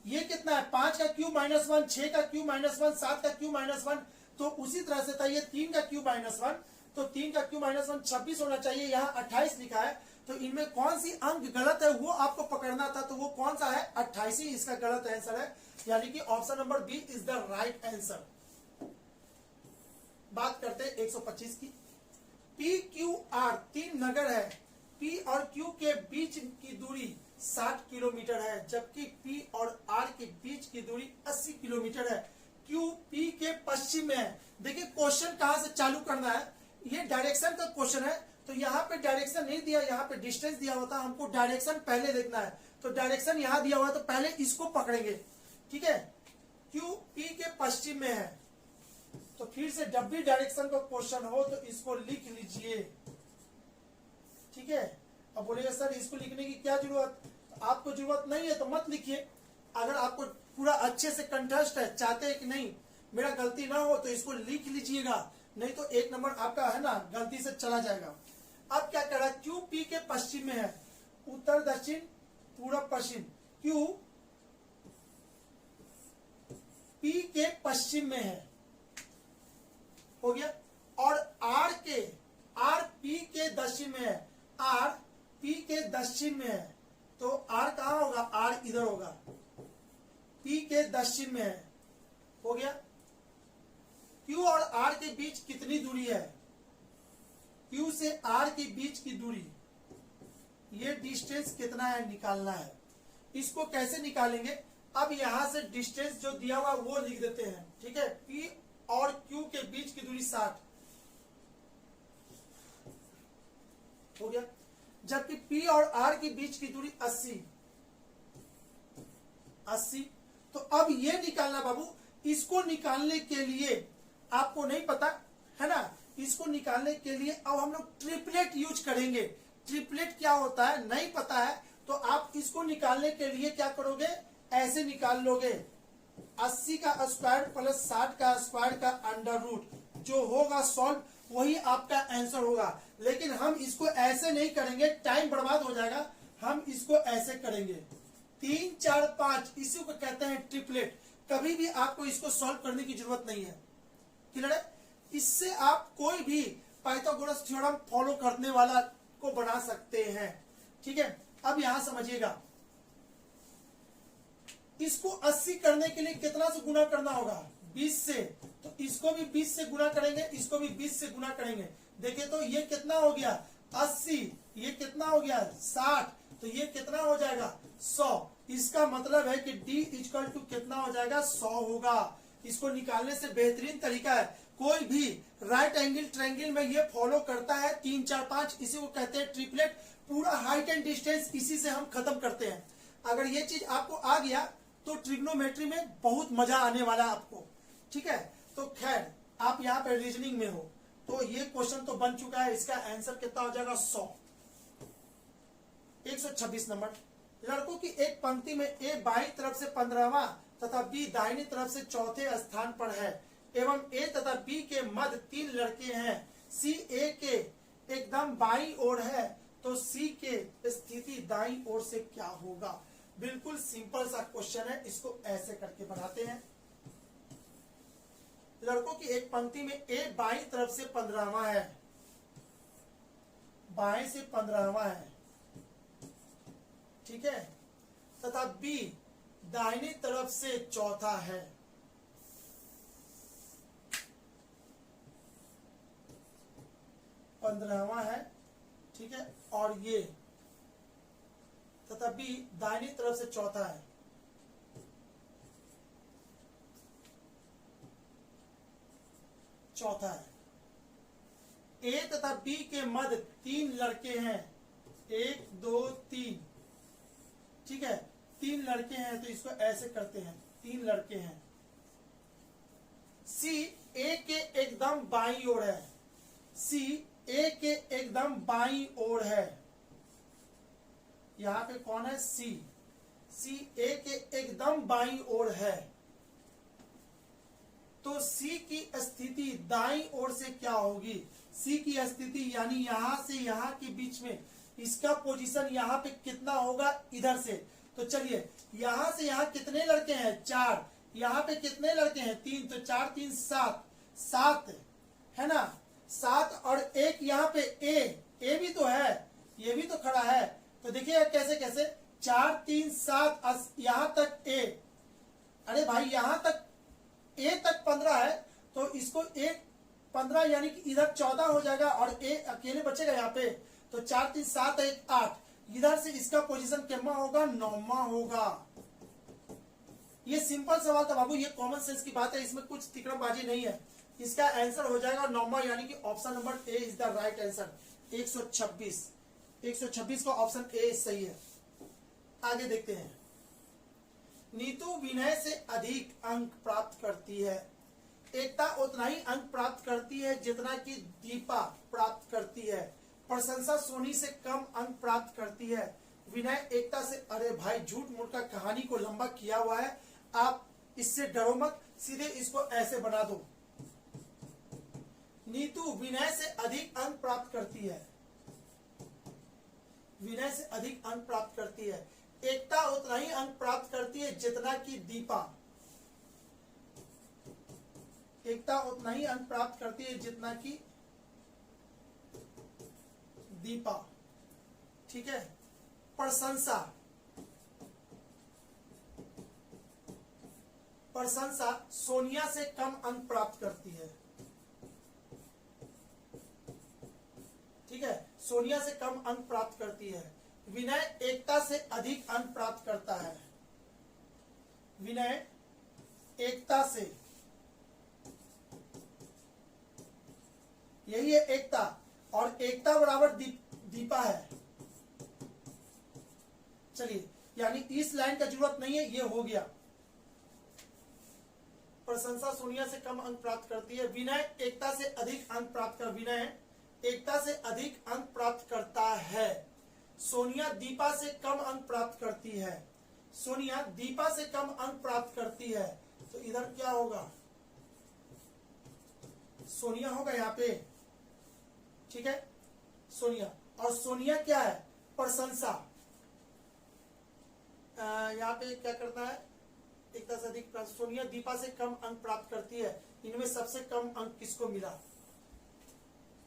ये कितना है? 5 का क्यूब -1, 6 का क्यूब -1, 7 का क्यूब -1। तो उसी तरह से था ये 3 का क्यूब -1, तो 3 का क्यूब -1 26 होना चाहिए, यहाँ 28 लिखा है। तो इनमें कौन सी अंक गलत है वो आपको पकड़ना था, तो वो कौन सा है? 28 ही इसका गलत आंसर है, यानी कि option number B is the right answer. बात करते हैं 125 की। पी क्यू आर 3 नगर है, पी और क्यू के बीच की दूरी 60 किलोमीटर है, जबकि पी और आर के बीच की दूरी 80 किलोमीटर है। क्यू पी के पश्चिम में है। देखिए क्वेश्चन कहां से चालू करना है, ये डायरेक्शन का क्वेश्चन है, तो यहाँ पे डायरेक्शन नहीं दिया, यहाँ पे डिस्टेंस दिया होता, हमको डायरेक्शन पहले देखना है। तो डायरेक्शन यहाँ दिया हुआ है, तो पहले इसको पकड़ेंगे। ठीक है, क्यू पी के पश्चिम में है, तो फिर से जब भी डायरेक्शन का क्वेश्चन हो तो इसको लिख लीजिए। ठीक है, अब बोलिएगा सर इसको लिखने की क्या जरूरत? आपको जरूरत नहीं है तो मत लिखिए। अगर आपको पूरा अच्छे से कंटेस्ट है, चाहते हैं कि नहीं मेरा गलती ना हो, तो इसको लिख लीजिएगा, नहीं तो 1 नंबर आपका है ना गलती से चला जाएगा। अब क्या कर रहा है? क्यू पी के पश्चिम में है, उत्तर दक्षिण पूर्व पश्चिम। क्यू पी के पश्चिम में है, हो गया। और आर पी के दक्षिण में है, आर पी के दक्षिण में है, तो आर कहां होगा? आर इधर होगा, पी के दक्षिण में है, हो गया। क्यू और आर के बीच कितनी दूरी है? क्यू से आर के बीच की दूरी, ये डिस्टेंस कितना है निकालना है। इसको कैसे निकालेंगे? अब यहां से डिस्टेंस जो दिया हुआ वो लिख देते हैं। ठीक है, पी और क्यू के बीच की दूरी 60 हो गया, जबकि पी और आर के बीच की दूरी 80। तो अब ये निकालना बाबू, इसको निकालने के लिए आपको नहीं पता है ना, इसको निकालने के लिए अब हम लोग ट्रिपलेट यूज करेंगे। ट्रिपलेट क्या होता है नहीं पता है, तो आप इसको निकालने के लिए क्या करोगे? ऐसे निकाल लोगे, 80 का स्क्वायर प्लस 60 का स्क्वायर का अंडर रूट, जो होगा सॉल्व वही आपका आंसर होगा। लेकिन हम इसको ऐसे नहीं करेंगे, टाइम बर्बाद हो जाएगा, हम इसको ऐसे करेंगे 3 4 5, इसी को कहते हैं ट्रिपलेट। कभी भी आपको इसको सॉल्व करने की जरूरत नहीं है, क्लियर है? इससे आप कोई भी पाइथागोरस थ्योरम फॉलो करने वाला को बना सकते हैं। ठीक है, अब यहां समझिएगा, इसको 80 करने के लिए कितना से गुना करना होगा? 20 से, तो इसको भी 20 से गुना करेंगे, इसको भी 20 से गुना करेंगे। देखिए तो ये कितना हो गया? 80, ये कितना हो गया? 60, तो ये कितना हो जाएगा? 100। इसका मतलब है कि D इक्वल टू कितना हो जाएगा? 100 होगा। इसको निकालने से बेहतरीन तरीका है, कोई भी राइट एंगल ट्रायंगल में ये फॉलो करता है 3 4 5, इसी को कहते हैं ट्रिपलेट। पूरा हाइट एंड डिस्टेंस इसी से हम खत्म करते हैं। अगर ये चीज आपको आ गया तो ट्रिग्नोमेट्री में बहुत मजा आने वाला आपको। ठीक है, तो खैर आप यहाँ पे रीजनिंग में हो, तो ये क्वेश्चन तो बन चुका है, इसका आंसर कितना हो जाएगा? 100। 126 नंबर, लड़कों की एक पंक्ति में ए बाईं तरफ से 15वां तथा बी दाहिनी तरफ से चौथे स्थान पर है, एवं ए तथा बी के मध्य 3 लड़के हैं। सी ए के एकदम बाईं ओर है तो सी के स्थिति दाईं ओर से क्या होगा। बिल्कुल सिंपल सा क्वेश्चन है, इसको ऐसे करके बनाते हैं। लड़कों की एक पंक्ति में ए बाईं तरफ से 15वां है, बाएं से 15वां है, ठीक है, तथा बी दाहिनी तरफ से चौथा है। पंद्रहवां है, ठीक है, और ये तथा बी दाहिनी तरफ से चौथा है। चौथा है। ए तथा बी के मध्य 3 लड़के हैं, 1 2 3, ठीक है, 3 लड़के हैं, तो इसको ऐसे करते हैं, 3 लड़के हैं। सी ए के एकदम बाईं ओर है, सी ए के एकदम बाईं ओर है। यहां पे कौन है? सी। सी ए के एकदम बाईं ओर है, तो सी की स्थिति दाईं ओर से क्या होगी? सी की स्थिति यानी यहां से यहां के बीच में इसका पोजीशन यहां पे कितना होगा? इधर से। तो चलिए यहां से यहां कितने लड़के हैं? 4। यहां पे कितने लड़के हैं? 3। तो 4 3 7, 7 है ना, 7 और एक यहाँ पे ए भी तो है, ये भी तो खड़ा है। तो देखिए कैसे कैसे 4 3 7 यहां तक ए, अरे भाई यहां तक ए तक 15 है, तो इसको ए 15 यानी कि इधर 14 हो जाएगा और ए अकेले बचेगा यहाँ पे। तो 4 3 7 1 8, इधर से इसका पोजीशन कितना होगा? 9वां होगा। ये सिंपल सवाल था बाबू, ये कॉमन सेंस की बात है, इसमें कुछ तिकड़मबाजी नहीं है। इसका आंसर हो जाएगा 9वां, यानी कि option number A is the right answer. 126 का ऑप्शन ए सही है। आगे देखते हैं। नीतू विनय से अधिक अंक प्राप्त करती है। एकता उतना ही अंक प्राप्त करती है जितना कि दीपा प्राप्त करती है। प्रशंसा सोनी से कम अंक प्राप्त करती है। विनय एकता से, अरे भाई झूठ मूठ का कहानी को लंबा किया हुआ है, आप इससे डरो मत, सीधे इसको ऐसे बना दो। नीतू विनय से अधिक अंक प्राप्त करती है, विनय से अधिक अंक प्राप्त करती है। एकता उतना ही अंक प्राप्त करती है जितना कि दीपा, एकता उतना ही अंक प्राप्त करती है जितना कि दीपा, ठीक है। प्रशंसा, प्रशंसा सोनिया से कम अंक प्राप्त करती है, ठीक है, सोनिया से कम अंक प्राप्त करती है। विनय एकता से अधिक अंक प्राप्त करता है, विनय एकता से, यही है एकता, और एकता बराबर दीपा है। चलिए यानी इस लाइन का जरूरत नहीं है, ये हो गया। प्रशंसा सोनिया से कम अंक प्राप्त करती है, विनय एकता से अधिक अंक प्राप्त कर, विनय एकता से अधिक अंक प्राप्त करता है। सोनिया दीपा से कम अंक प्राप्त करती है, सोनिया दीपा से कम अंक प्राप्त करती है। तो इधर क्या होगा? सोनिया होगा यहाँ पे, ठीक है, सोनिया। और सोनिया क्या है? प्रशंसा। यहाँ पे क्या करता है? एकता से अधिक, सोनिया दीपा से कम अंक प्राप्त करती है। इनमें सबसे कम अंक किसको मिला?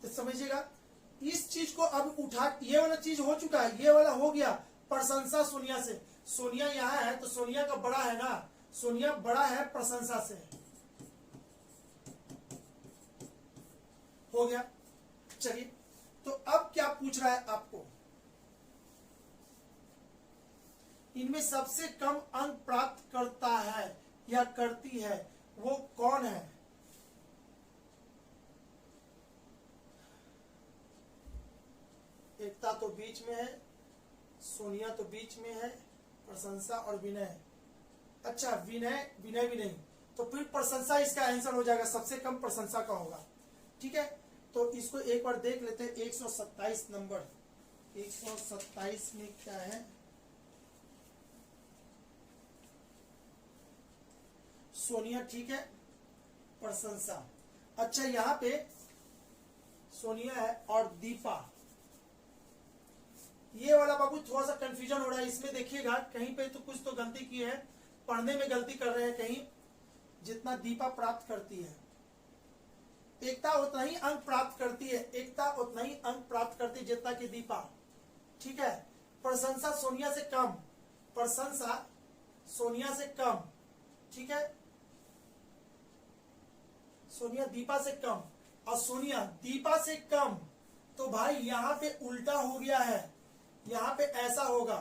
तो समझिएगा इस चीज को अब उठा, ये वाला चीज हो चुका है, ये वाला हो गया। प्रशंसा सोनिया से, सोनिया यहाँ है तो सोनिया का बड़ा है ना, सोनिया बड़ा है प्रशंसा से, हो गया। चलिए तो अब क्या पूछ रहा है आपको? इनमें सबसे कम अंक प्राप्त करता है या करती है वो कौन है? एकता तो बीच में है, सोनिया तो बीच में है, प्रशंसा और विनय। अच्छा विनय, विनय भी नहीं, तो फिर प्रशंसा इसका आंसर हो जाएगा, सबसे कम प्रशंसा का होगा, ठीक है। तो इसको एक बार देख लेते हैं। 127 नंबर, 127 में क्या है? सोनिया, ठीक है, प्रशंसा। अच्छा यहाँ पे सोनिया है और दीपा। ये वाला बाबू थोड़ा सा कंफ्यूजन हो रहा है, इसमें देखिएगा कहीं पे तो कुछ तो गलती की है, पढ़ने में गलती कर रहे हैं कहीं। जितना दीपा प्राप्त करती है, एकता उतना ही अंक प्राप्त करती है, एकता उतना ही अंक प्राप्त करती है जितना कि दीपा। ठीक है, प्रशंसा सोनिया से कम, प्रशंसा सोनिया से कम। ठीक है, सोनिया दीपा से कम और सोनिया दीपा से कम। तो भाई यहां पे उल्टा हो गया है, यहां पे ऐसा होगा।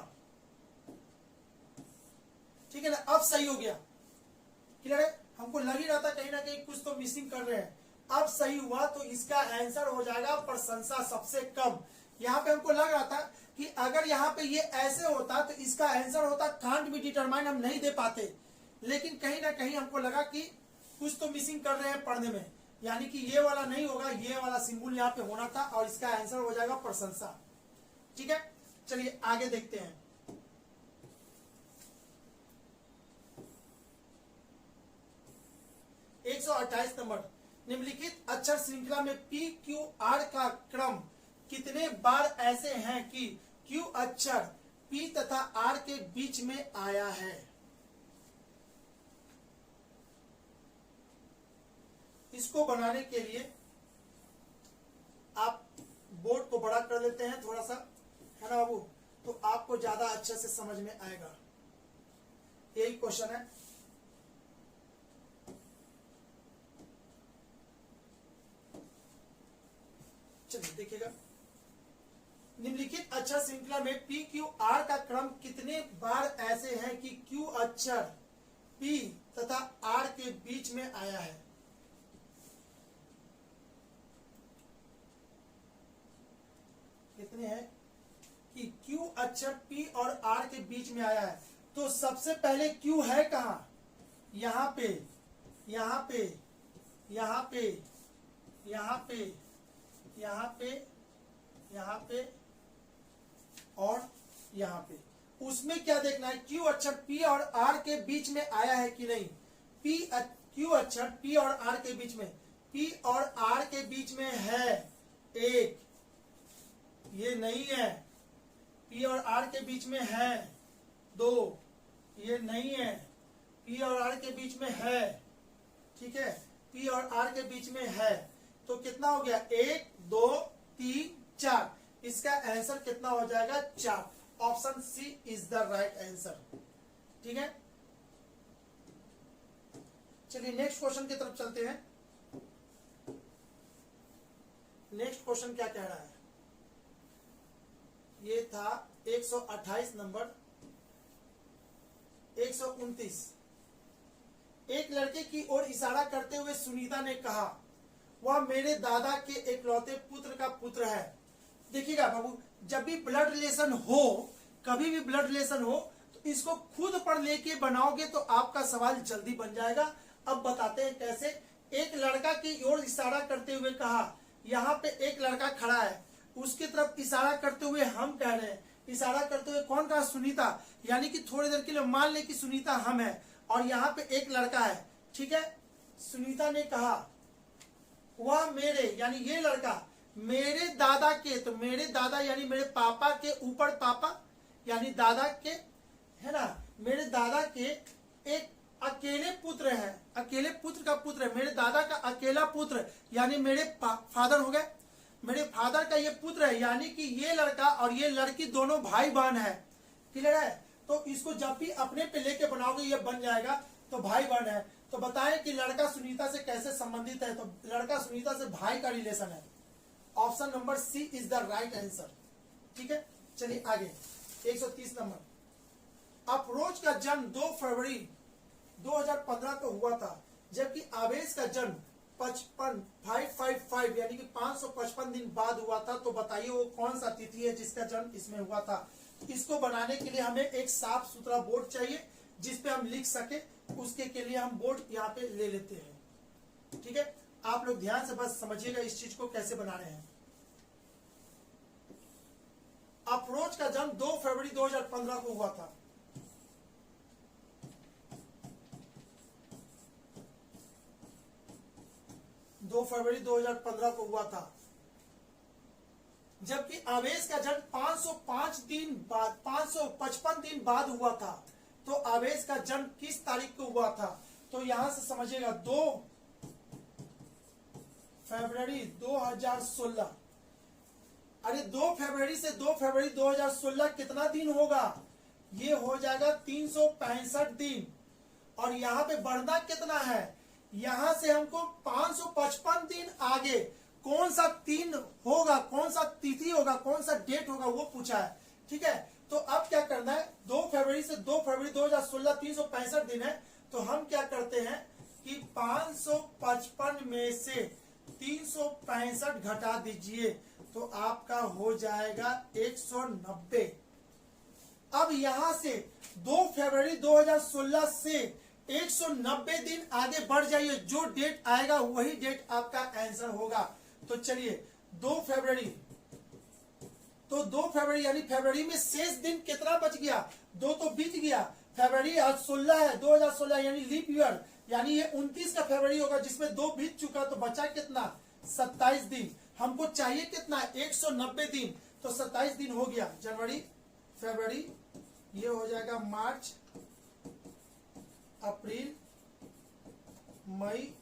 ठीक है ना, अब सही हो गया। क्लियर है, हमको लग ही रहा था कहीं ना कहीं कुछ तो मिसिंग कर रहे हैं, अब सही हुआ। तो इसका आंसर हो जाएगा प्रशंसा सबसे कम। यहाँ पे हमको लग रहा था कि अगर यहाँ पे ये ऐसे होता तो इसका आंसर होता कांट बी डिटरमाइन, हम नहीं दे पाते। लेकिन कहीं ना कहीं हमको लगा कि कुछ तो मिसिंग कर रहे हैं पढ़ने में, यानी कि ये वाला नहीं होगा, ये वाला सिंबल यहाँ पे होना था और इसका आंसर हो जाएगा प्रशंसा। ठीक है, चलिए आगे देखते हैं। एक 128 नंबर, निम्नलिखित अक्षर श्रृंखला में पी क्यू आर का क्रम कितने बार ऐसे हैं कि क्यू अक्षर पी तथा आर के बीच में आया है। इसको बनाने के लिए आप बोर्ड को बड़ा कर लेते हैं थोड़ा सा, है ना बाबू, तो आपको ज्यादा अच्छे से समझ में आएगा। यही क्वेश्चन है। चलिए देखिएगा, निम्नलिखित अक्षर श्रृंखला में पी क्यू आर का क्रम कितने बार ऐसे है कि क्यू अक्षर पी तथा आर के बीच में आया है। कितने हैं कि क्यू अक्षर पी और आर के बीच में आया है। तो सबसे पहले क्यू है कहां, यहां पे, यहां पे, यहां पे, यहां पे, यहां पे, यहां पे और यहां पे। उसमें क्या देखना है, क्यू अक्षर पी और आर के बीच में आया है कि नहीं। क्यू अक्षर पी और आर के बीच में, पी और आर के बीच में है एक, ये नहीं है। पी और आर के बीच में है दो, ये नहीं है। पी और आर के बीच में है, ठीक है, पी और आर के बीच में है। तो कितना हो गया, 1 2 3 4। इसका आंसर कितना हो जाएगा, 4। Option C is the right answer. ठीक है, चलिए नेक्स्ट क्वेश्चन की तरफ चलते हैं। नेक्स्ट क्वेश्चन क्या कह रहा है, ये था 128 नंबर। 129, एक लड़के की ओर इशारा करते हुए सुनीता ने कहा, वह मेरे दादा के इकलौते पुत्र का पुत्र है। देखिएगा बाबू, जब भी ब्लड रिलेशन हो, कभी भी ब्लड रिलेशन हो, तो इसको खुद पर लेके बनाओगे तो आपका सवाल जल्दी बन जाएगा। अब बताते हैं कैसे। एक लड़का की ओर इशारा करते हुए कहा, यहाँ पे एक लड़का खड़ा है, उसकी तरफ इशारा करते हुए हम कह रहे हैं, इशारा करते हुए कौन कहा, सुनीता, यानी कि थोड़ी देर के लिए मान ले कि सुनीता हम है और यहाँ पे एक लड़का है। ठीक है, सुनीता ने कहा वह मेरे, यानी ये लड़का मेरे दादा के, तो मेरे दादा यानी मेरे पापा के ऊपर पापा, यानी दादा के, है ना, मेरे दादा के एक अकेले पुत्र है, अकेले पुत्र का पुत्र है, मेरे दादा का अकेला पुत्र, यानी मेरे फादर हो गए, मेरे फादर का ये पुत्र है, यानी कि ये लड़का और ये लड़की दोनों भाई बहन है। क्लियर है, तो इसको जब भी अपने पे लेके बनाओगे ये बन जाएगा, तो भाई बहन है। तो बताएं कि लड़का सुनीता से कैसे संबंधित है, तो लड़का सुनीता से भाई का रिलेशन है। Option number C is the right answer. ठीक है, चलिए आगे। 130 नंबर, अफरोज का जन्म 2 फरवरी 2015 को हुआ था, जबकि आवेश का जन्म 555 यानी कि 555 दिन बाद हुआ था। तो बताइए वो कौन सा तिथि है जिसका जन्म इसमें हुआ था। इसको बनाने के लिए हमें एक साफ सुथरा बोर्ड चाहिए जिसपे हम लिख सके, उसके के लिए हम बोर्ड यहाँ पे ले लेते हैं। ठीक है, आप लोग ध्यान से बस समझिएगा इस चीज को कैसे बना रहे हैं। अफरोज का जन्म 2 फरवरी 2015 को हुआ था। दो फरवरी 2015 को हुआ था। जबकि आवेश का जन्म 505 दिन बाद 555 दिन बाद हुआ था। तो आवेश का जन्म किस तारीख को हुआ था? तो यहां से समझिएगा 2 फरवरी 2016। अरे 2 फरवरी से 2 फरवरी 2016 कितना दिन होगा? ये हो जाएगा 365 दिन। और यहाँ पे बढ़ना कितना है? यहां से हमको 555 दिन आगे कौन सा दिन होगा, कौन सा तिथि होगा, कौन सा डेट होगा, वो पूछा है। ठीक है, तो अब क्या करना है, 2 फरवरी से 2 फरवरी 2016 365 दिन है। तो हम क्या करते हैं कि 555 में से 365 घटा दीजिए, तो आपका हो जाएगा 190। अब यहां से 2 फरवरी 2016 से 190 दिन आगे बढ़ जाइए, जो डेट आएगा वही डेट आपका आंसर होगा। तो चलिए 2 फरवरी, तो 2 फरवरी यानी फरवरी में शेष दिन कितना बच गया? 2 तो बीत गया, फरवरी आज 16 है, 2016 यानी लीप ईयर, यानी ये 29 का फरवरी होगा जिसमें 2 बीत चुका। तो बचा कितना? 27 दिन। हमको चाहिए कितना? 190 दिन। तो 27 दिन हो गया। जनवरी, फरवरी, ये हो जाएगा मार्च, अप्रैल, मई,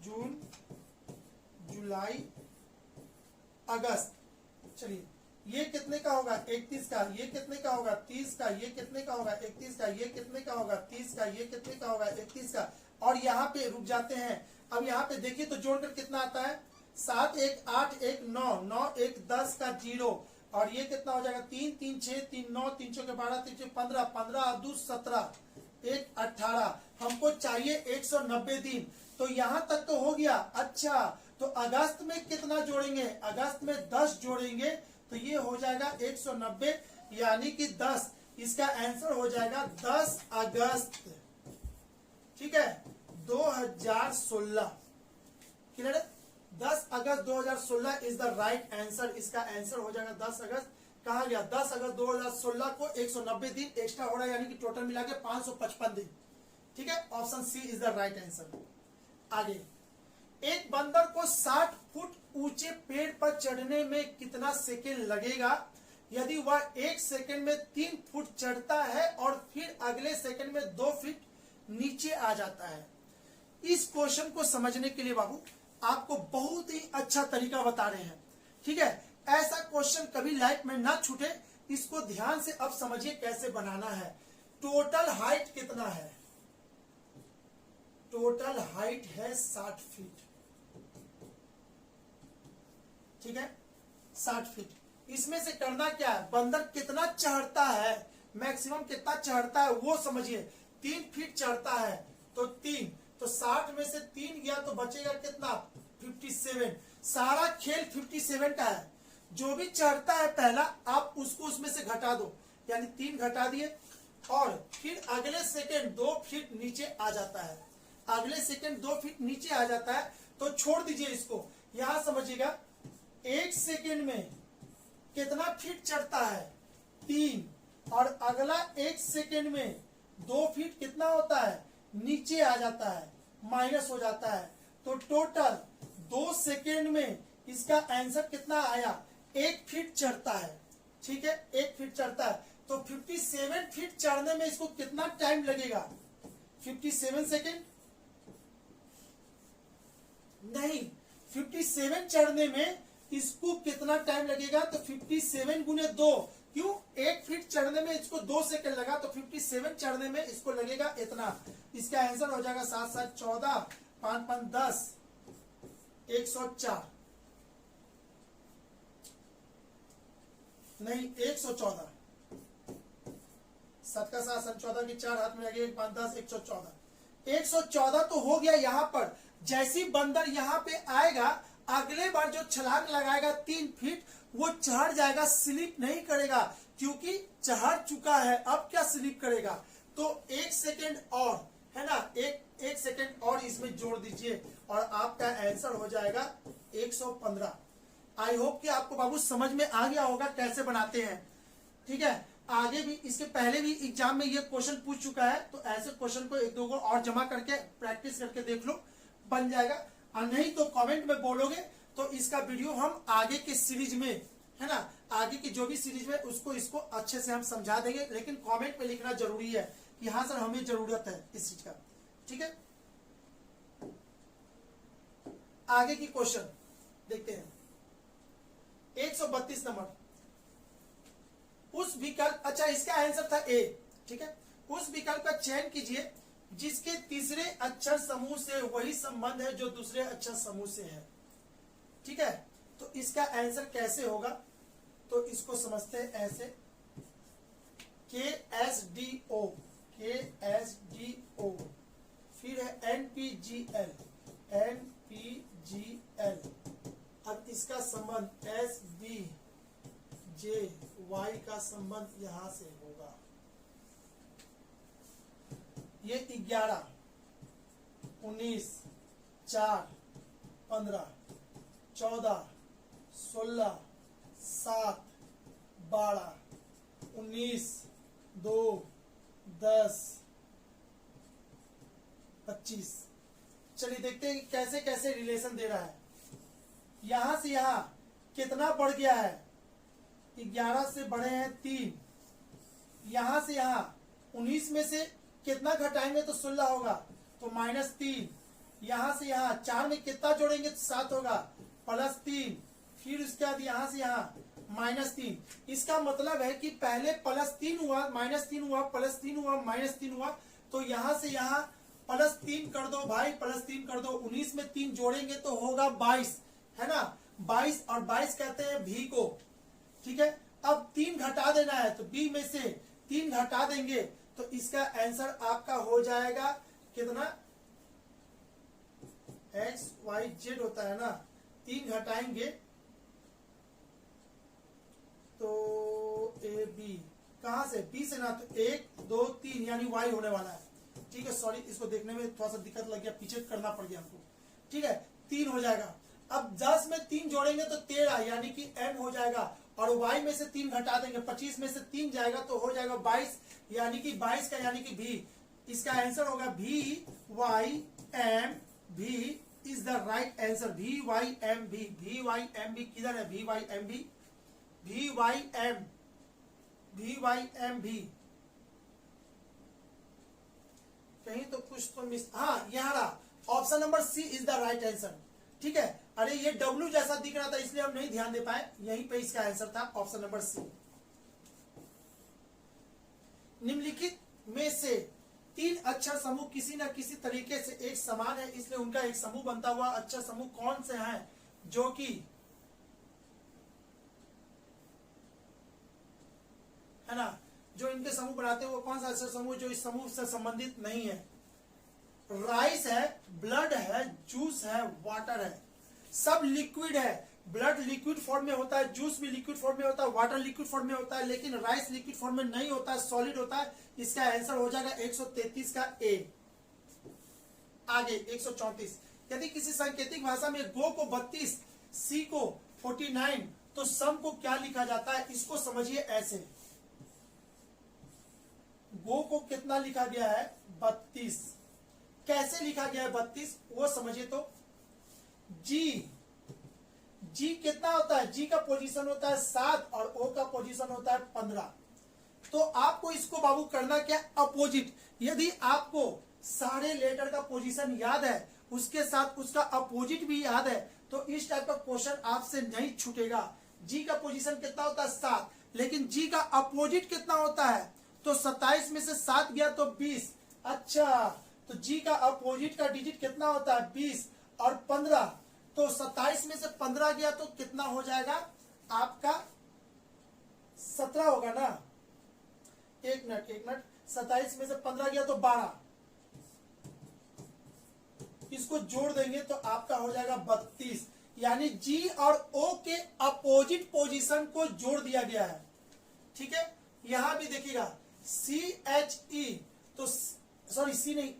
जून, जुलाई, अगस्त। चलिए ये कितने का होगा? 31 का। ये कितने का होगा? 30 का। ये कितने का होगा? 31 का। ये कितने का होगा? 30 का। ये कितने का होगा? 31 का। और यहाँ पे रुक जाते हैं। अब यहाँ पे देखिए तो जोड़कर कितना आता है? 7 1 8 1 9 9 1 10 का 0। और ये कितना हो जाएगा? 3 3 6 3 9 3 6 12 3 6 15 15 2 17 1 18। हमको चाहिए 190 दिन। तो यहां तक तो हो गया। अच्छा, तो अगस्त में कितना जोड़ेंगे? अगस्त में 10 जोड़ेंगे, तो ये हो जाएगा 190 यानी कि 10। इसका आंसर हो जाएगा 10 अगस्त। ठीक है, 2016। क्लियर है? 10 अगस्त 2016 इज द राइट आंसर। इसका आंसर हो जाएगा 10 अगस्त। कहा गया? 10 अगस्त 2016 को 190 दिन एक्स्ट्रा हो रहा है, यानी कि टोटल मिला के 555 दिन। ठीक है, option C is the right answer. आगे, एक बंदर को 60 फुट ऊंचे पेड़ पर चढ़ने में कितना सेकेंड लगेगा यदि वह 1 सेकेंड में 3 फुट चढ़ता है और फिर अगले सेकेंड में 2 फीट नीचे आ जाता है? इस क्वेश्चन को समझने के लिए बाबू आपको बहुत ही अच्छा तरीका बता रहे हैं। ठीक है, ऐसा क्वेश्चन कभी लाइफ में ना छूटे, इसको ध्यान से अब समझिए कैसे बनाना है। टोटल हाइट कितना है? टोटल हाइट है 60 फीट। ठीक है, 60 फीट। इसमें से करना क्या है? बंदर कितना चढ़ता है, मैक्सिमम कितना चढ़ता है वो समझिए। 3 फीट चढ़ता है तो 3, तो 60 में से 3 गया तो बचेगा कितना? 57। सारा खेल 57 का है। जो भी चढ़ता है पहला, आप उसको उसमें से घटा दो, यानी 3 घटा दिए, और फिर अगले सेकेंड 2 फीट नीचे आ जाता है। अगले सेकेंड 2 फीट नीचे आ जाता है तो छोड़ दीजिए इसको। यहां समझिएगा 1 सेकेंड में कितना फीट चढ़ता है? 3। और अगला 1 सेकेंड में 2 फीट कितना होता है? नीचे आ जाता है, माइनस हो जाता है। तो टोटल 2 सेकेंड में इसका आंसर कितना आया? 1 फीट चढ़ता है। ठीक है, 1 फीट चढ़ता है तो 57 फीट चढ़ने में इसको कितना टाइम लगेगा? 57 सेकेंड नहीं, 57 चढ़ने में इसको कितना टाइम लगेगा? तो 57 गुने 2। क्यों? 1 फीट चढ़ने में इसको 2 सेकंड लगा, तो 57 चढ़ने में इसको लगेगा इतना। इसका आंसर हो जाएगा 7 7 14 5 5 10 104 नहीं 114। 7 का 7 14 की 4 हाथ में लगे 5 10 114। 114 तो हो गया। यहाँ पर जैसी बंदर यहाँ पे आएगा, अगले बार जो छलांग लगाएगा 3 फीट, वो चढ़ जाएगा, स्लिप नहीं करेगा, क्योंकि चढ़ चुका है। अब क्या स्लिप करेगा? तो 1 सेकेंड और है ना, एक सेकेंड और इसमें जोड़ दीजिए और आपका आंसर हो जाएगा 115। आई होप कि आपको बाबू समझ में आ गया होगा कैसे बनाते हैं। ठीक है, आगे भी इसके पहले भी एग्जाम में ये क्वेश्चन पूछ चुका है, तो ऐसे क्वेश्चन को 1 2 को और जमा करके प्रैक्टिस करके देख लो, बन जाएगा। और नहीं तो कमेंट में बोलोगे तो इसका वीडियो हम आगे के सीरीज में, है ना, आगे की जो भी सीरीज में उसको इसको अच्छे से हम समझा देंगे, लेकिन कमेंट में लिखना जरूरी है कि हाँ सर हमें जरूरत है इस चीज का। ठीक है, आगे की क्वेश्चन देखते हैं। 132 नंबर, उस विकल्प, अच्छा इसका आंसर था ए। ठीक है, उस विकल्प का चयन कीजिए जिसके तीसरे अक्षर समूह से वही संबंध है जो दूसरे अक्षर समूह से है। ठीक है, तो इसका आंसर कैसे होगा, तो इसको समझते हैं ऐसे, KSDO, KSDO, फिर है NPGL, NPGL। अब इसका संबंध SBJY का संबंध यहां से होगा। ये 11, 19, 4, 15, 14, 16, 7, 12, 19, 2, 10, 25। चलिए देखते हैं कि कैसे कैसे रिलेशन दे रहा है। यहां से यहां कितना बढ़ गया है, 11 से बढ़े हैं 3। यहां से यहां 19 में से कितना घटाएंगे तो 16 होगा, तो -3। यहां से यहां 4 में कितना जोड़ेंगे तो 7 होगा, +3। फिर उसके बाद यहां से यहां -3। इसका मतलब है कि पहले +3 हुआ, -3 हुआ, +3 हुआ, -3 हुआ, तो यहां से यहां +3 कर दो भाई, +3 कर दो। 19 में 3 जोड़ेंगे तो होगा 22, है ना, 22, और 22 कहते हैं भी को। ठीक है, अब 3 घटा देना है तो बी में से 3 घटा देंगे तो इसका आंसर आपका हो जाएगा कितना, XYZ होता है ना, 3 घटाएंगे तो AB, कहां से, B से ना, तो 1, 2, 3 यानी Y होने वाला है। ठीक है, सॉरी इसको देखने में थोड़ा सा दिक्कत लग गया, पीछे करना पड़ गया हमको। ठीक है, 3 हो जाएगा। अब 10 में 3 जोड़ेंगे तो 13 यानी कि M हो जाएगा, और Y में से 3 घटा देंगे, 25 में से 3 जाएगा तो हो जाएगा 22, यानी कि 22 का यानी कि भी। इसका आंसर होगा VYM, भी is the right answer. VYM भी, VYM भी किधर है, VYM भी, VYM भी कहीं तो कुछ तो मिस, हाँ यहाँ रहा, option number C is the right answer. ठीक है, अरे ये W जैसा दिख रहा था इसलिए हम नहीं ध्यान दे पाए, यहीं पे इसका आंसर था ऑप्शन नंबर सी। निम्नलिखित में से 3 अक्षर समूह किसी न किसी तरीके से एक समान है, इसलिए उनका एक समूह बनता हुआ अक्षर समूह कौन से हैं जो कि, है ना, जो इनके समूह बनाते हैं वो कौन सा अक्षर समूह जो इस समूह से संबंधित नहीं है। राइस है, ब्लड है, जूस है, वाटर है, सब लिक्विड है। ब्लड लिक्विड फॉर्म में होता है, जूस भी लिक्विड फॉर्म में होता है, वाटर लिक्विड फॉर्म में होता है, लेकिन राइस लिक्विड फॉर्म में नहीं होता है, सॉलिड होता है। इसका आंसर हो जाएगा 133 का ए। आगे 134, यदि किसी सांकेतिक भाषा में गो को 32, सी को 49, तो सम को क्या लिखा जाता है, इसको समझिए ऐसे। गो को कितना लिखा गया है, 32। कैसे लिखा गया है 32 वो समझिए। तो जी कितना होता है, जी का पोजीशन होता है 7 और ओ का पोजीशन होता है 15। तो आपको इसको बाबू करना क्या, अपोजिट। यदि आपको सारे लेटर का पोजीशन याद है उसके साथ उसका अपोजिट भी याद है तो इस टाइप का क्वेश्चन आपसे नहीं छूटेगा। जी का पोजीशन कितना होता है 7, लेकिन जी का अपोजिट कितना होता है, तो 27 में से 7 गया तो 20। अच्छा, तो जी का अपोजिट का डिजिट कितना होता है 20 और 15, तो 27 में से 15 गया तो कितना हो जाएगा आपका 17 होगा ना। एक मिनट, 27 में से 15 गया तो 12, इसको जोड़ देंगे तो आपका हो जाएगा 32। यानी जी और ओ के अपोजिट पोजीशन को जोड़ दिया गया है। ठीक है, यहां भी देखिएगा CHE, तो सॉरी सी नहीं,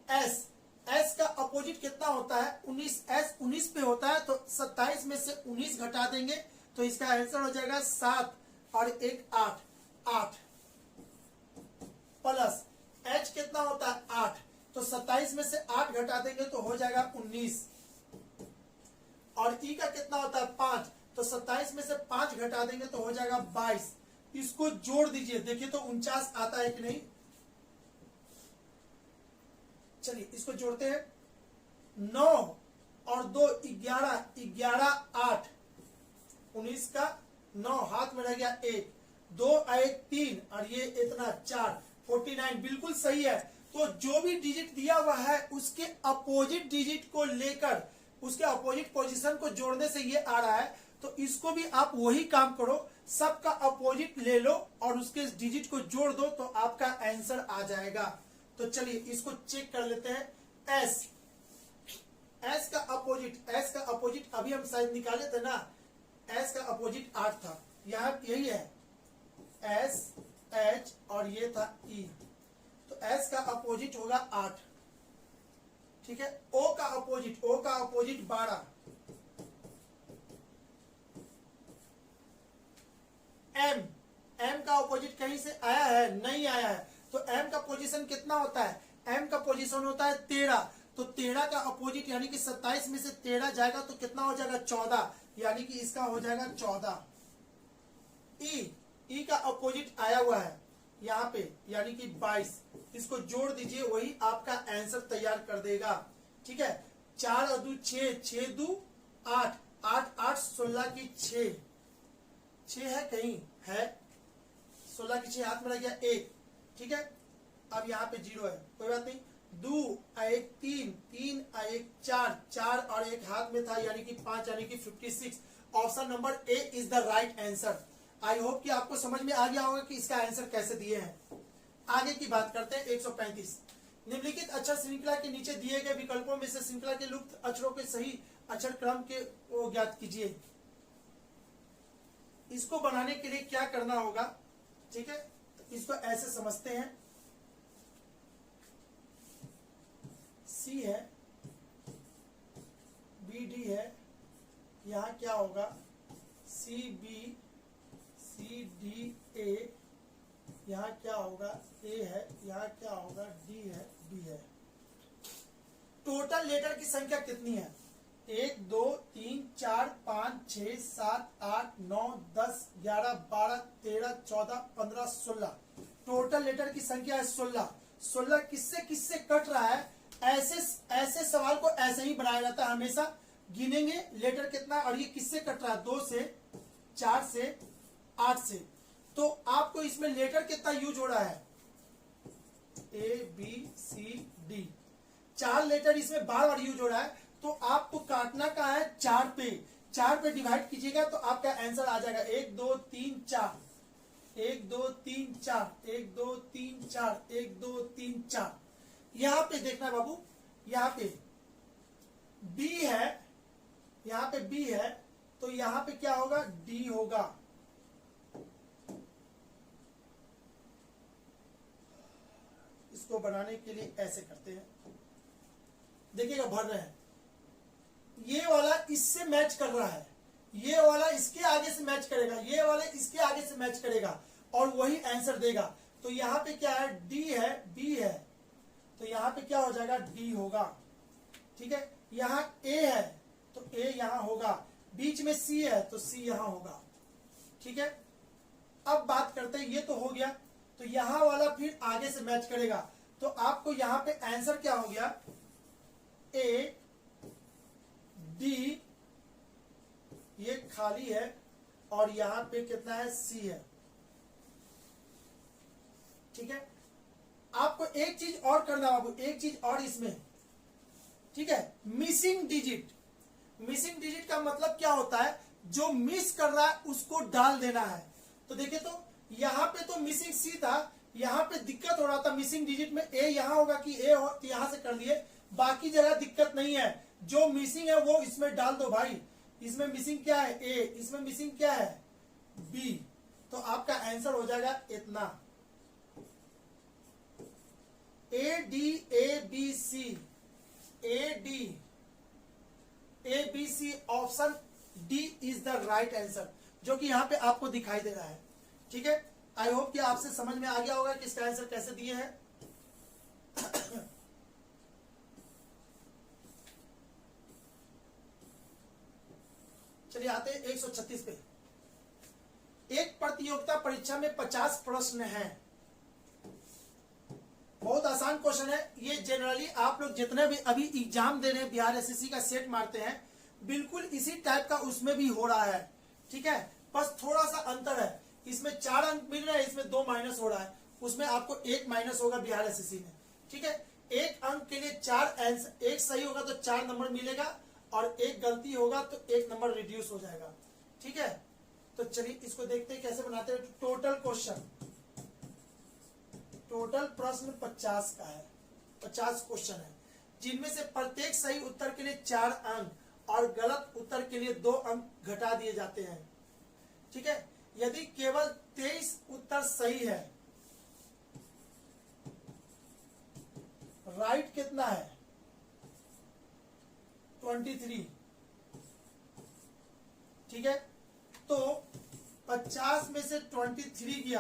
एस का अपोजिट कितना होता है 19, एस 19 पे होता है, तो 27 में से 19 घटा देंगे तो इसका आंसर हो जाएगा 7 और 1 8 प्लस एच कितना होता है 8, तो 27 में से 8 घटा देंगे तो हो जाएगा 19। और ई का कितना होता है 5, तो 27 में से 5 घटा देंगे तो हो जाएगा 22। इसको जोड़ दीजिए, देखिए तो 49 आता है कि नहीं। चलिए इसको जोड़ते हैं। 9 और 2 11, 11 8, 19 का 9 हाथ में रह गया 1, 2 1 3 और ये इतना 4, 49 बिल्कुल सही है। तो जो भी डिजिट दिया हुआ है उसके अपोजिट डिजिट को लेकर उसके अपोजिट पोजीशन को जोड़ने से ये आ रहा है, तो इसको भी आप वही काम करो, सबका अपोजिट ले लो और उसके डिजिट को जोड़ दो तो आपका आंसर आ जाएगा। तो चलिए इसको चेक कर लेते हैं। एस का अपोजिट अभी हम शायद निकाले थे ना, एस का अपोजिट 8 था, यहाँ यही है एस एच और ये था ई, तो एस का अपोजिट होगा 8, ठीक है। ओ का अपोजिट 12, एम का अपोजिट कहीं से आया है? नहीं आया है, तो एम का पोजीशन कितना होता है? एम का पोजीशन होता है 13, तो 13 का अपोजिट यानी कि 27 में से 13 जाएगा तो कितना हो जाएगा 14, यानी कि इसका हो जाएगा 14। ई का अपोजिट आया हुआ है यहाँ पे यानी कि 22, इसको जोड़ दीजिए, वही आपका आंसर तैयार कर देगा, ठीक है। 4 और 2 6, 6 2 8, 8 8 16 की 6 है कहीं है, 16 की 6 हाथ में रह गया 1, ठीक है। अब यहाँ पे 0 है, कोई बात नहीं। 2 1 3, 3 1 4, 4 और 1 हाथ में था यानी कि 5 यानी कि 56। Option number A is the right answer. I hope कि आपको समझ में आ गया होगा कि इसका आंसर कैसे दिए हैं। आगे की बात करते हैं। 135 निम्नलिखित अक्षर श्रृंखला के नीचे दिए गए विकल्पों में से श्रृंखला के लुप्त अक्षरों के सही अक्षर क्रम के वो ज्ञात कीजिए। इसको बनाने के लिए क्या करना होगा, ठीक है, तो इसको ऐसे समझते हैं। सी है, बी डी है, यहाँ क्या होगा C B, C D A, यहाँ क्या होगा ए है, यहाँ क्या होगा डी है, बी है। टोटल लेटर की संख्या कितनी है? 1 2 3 4 5 6 7 8 9 10 11 12 13 14 15 16। टोटल लेटर की संख्या है 16। 16 किससे किससे कट रहा है? ऐसे सवाल को ऐसे ही बनाया जाता है हमेशा। गिनेंगे लेटर कितना और ये किससे कट रहा है? 2 से, 4 से, 8 से। तो आपको इसमें लेटर कितना यूज हो रहा है? A B C D, 4 letter इसमें बार बार यूज हो रहा है। तो आपको काटना का है 4 पे, 4 पे डिवाइड कीजिएगा तो आपका आंसर आ जाएगा 1 2 3 4, 1 2 3 4, 1 2 3 4, 1 2 3 4। यहाँ पे देखना बाबू, यहाँ पे बी है, यहाँ पे बी है, तो यहाँ पे क्या होगा? डी होगा। इसको बनाने के लिए ऐसे करते हैं, देखिएगा भर रहे हैं। ये वाला इससे मैच कर रहा है, ये वाला इसके आगे से मैच करेगा, ये वाला इसके आगे से मैच करेगा और वही आंसर देगा। तो यहाँ पे क्या है? डी है, बी है, तो यहाँ पे क्या हो जाएगा? डी होगा, ठीक है। यहाँ ए है तो ए यहाँ होगा, बीच में सी है तो सी यहाँ होगा, ठीक है। अब बात करते हैं, ये तो हो गया, तो यहाँ वाला फिर आगे से मैच करेगा। तो आपको यहाँ पे आंसर क्या हो गया? ए डी, ये खाली है और यहाँ पे कितना है? सी है, ठीक है। आपको एक चीज और करना बाबू, एक चीज और इसमें, ठीक है। मिसिंग डिजिट, मिसिंग डिजिट का मतलब क्या होता है? जो मिस कर रहा है उसको डाल देना है। तो देखिए, तो यहाँ पे तो मिसिंग सी था, यहाँ पे दिक्कत हो रहा था मिसिंग डिजिट में। ए यहाँ होगा कि ए हो, तो यहां से कर दिए, बाकी जगह दिक्कत नहीं है। जो मिसिंग है वो इसमें डाल दो भाई। इसमें मिसिंग क्या है? ए, इसमें मिसिंग क्या है? बी। तो आपका आंसर हो जाएगा इतना, A D A B C, A D A B C. Option D is the right answer, जो कि यहाँ पे आपको दिखाई दे रहा है, ठीक है। आई होप कि आपसे समझ में आ गया होगा कि इसका आंसर कैसे दिए हैं। चलिए आते हैं 136 पे। एक प्रतियोगिता परीक्षा में 50 प्रश्न हैं। बहुत आसान क्वेश्चन है ये। जनरली आप लोग जितने भी अभी एग्जाम दे रहे हैं बिहार एसएससी का सेट मारते हैं, बिल्कुल इसी टाइप का उसमें भी हो रहा है। ठीक है, बस थोड़ा सा अंतर है, इसमें 4 अंक मिल रहे हैं, इसमें 2 माइनस हो रहा है, उसमें आपको 1 माइनस होगा बिहार एसएससी में। ठीक है, 1 अंक के लिए 4 आंसर, 1 सही होगा तो 4 नंबर मिलेगा और 1 गलती होगा तो 1 नंबर रिड्यूस हो जाएगा। ठीक है, तो चलिए इसको देखते हैं कैसे बनाते हैं। टोटल क्वेश्चन, टोटल प्रश्न 50 का है, 50 क्वेश्चन है, जिनमें से प्रत्येक सही उत्तर के लिए 4 अंक और गलत उत्तर के लिए 2 अंक घटा दिए जाते हैं। ठीक है, यदि केवल 23 उत्तर सही है, राइट कितना है 23। ठीक है, तो 50 में से 23 गया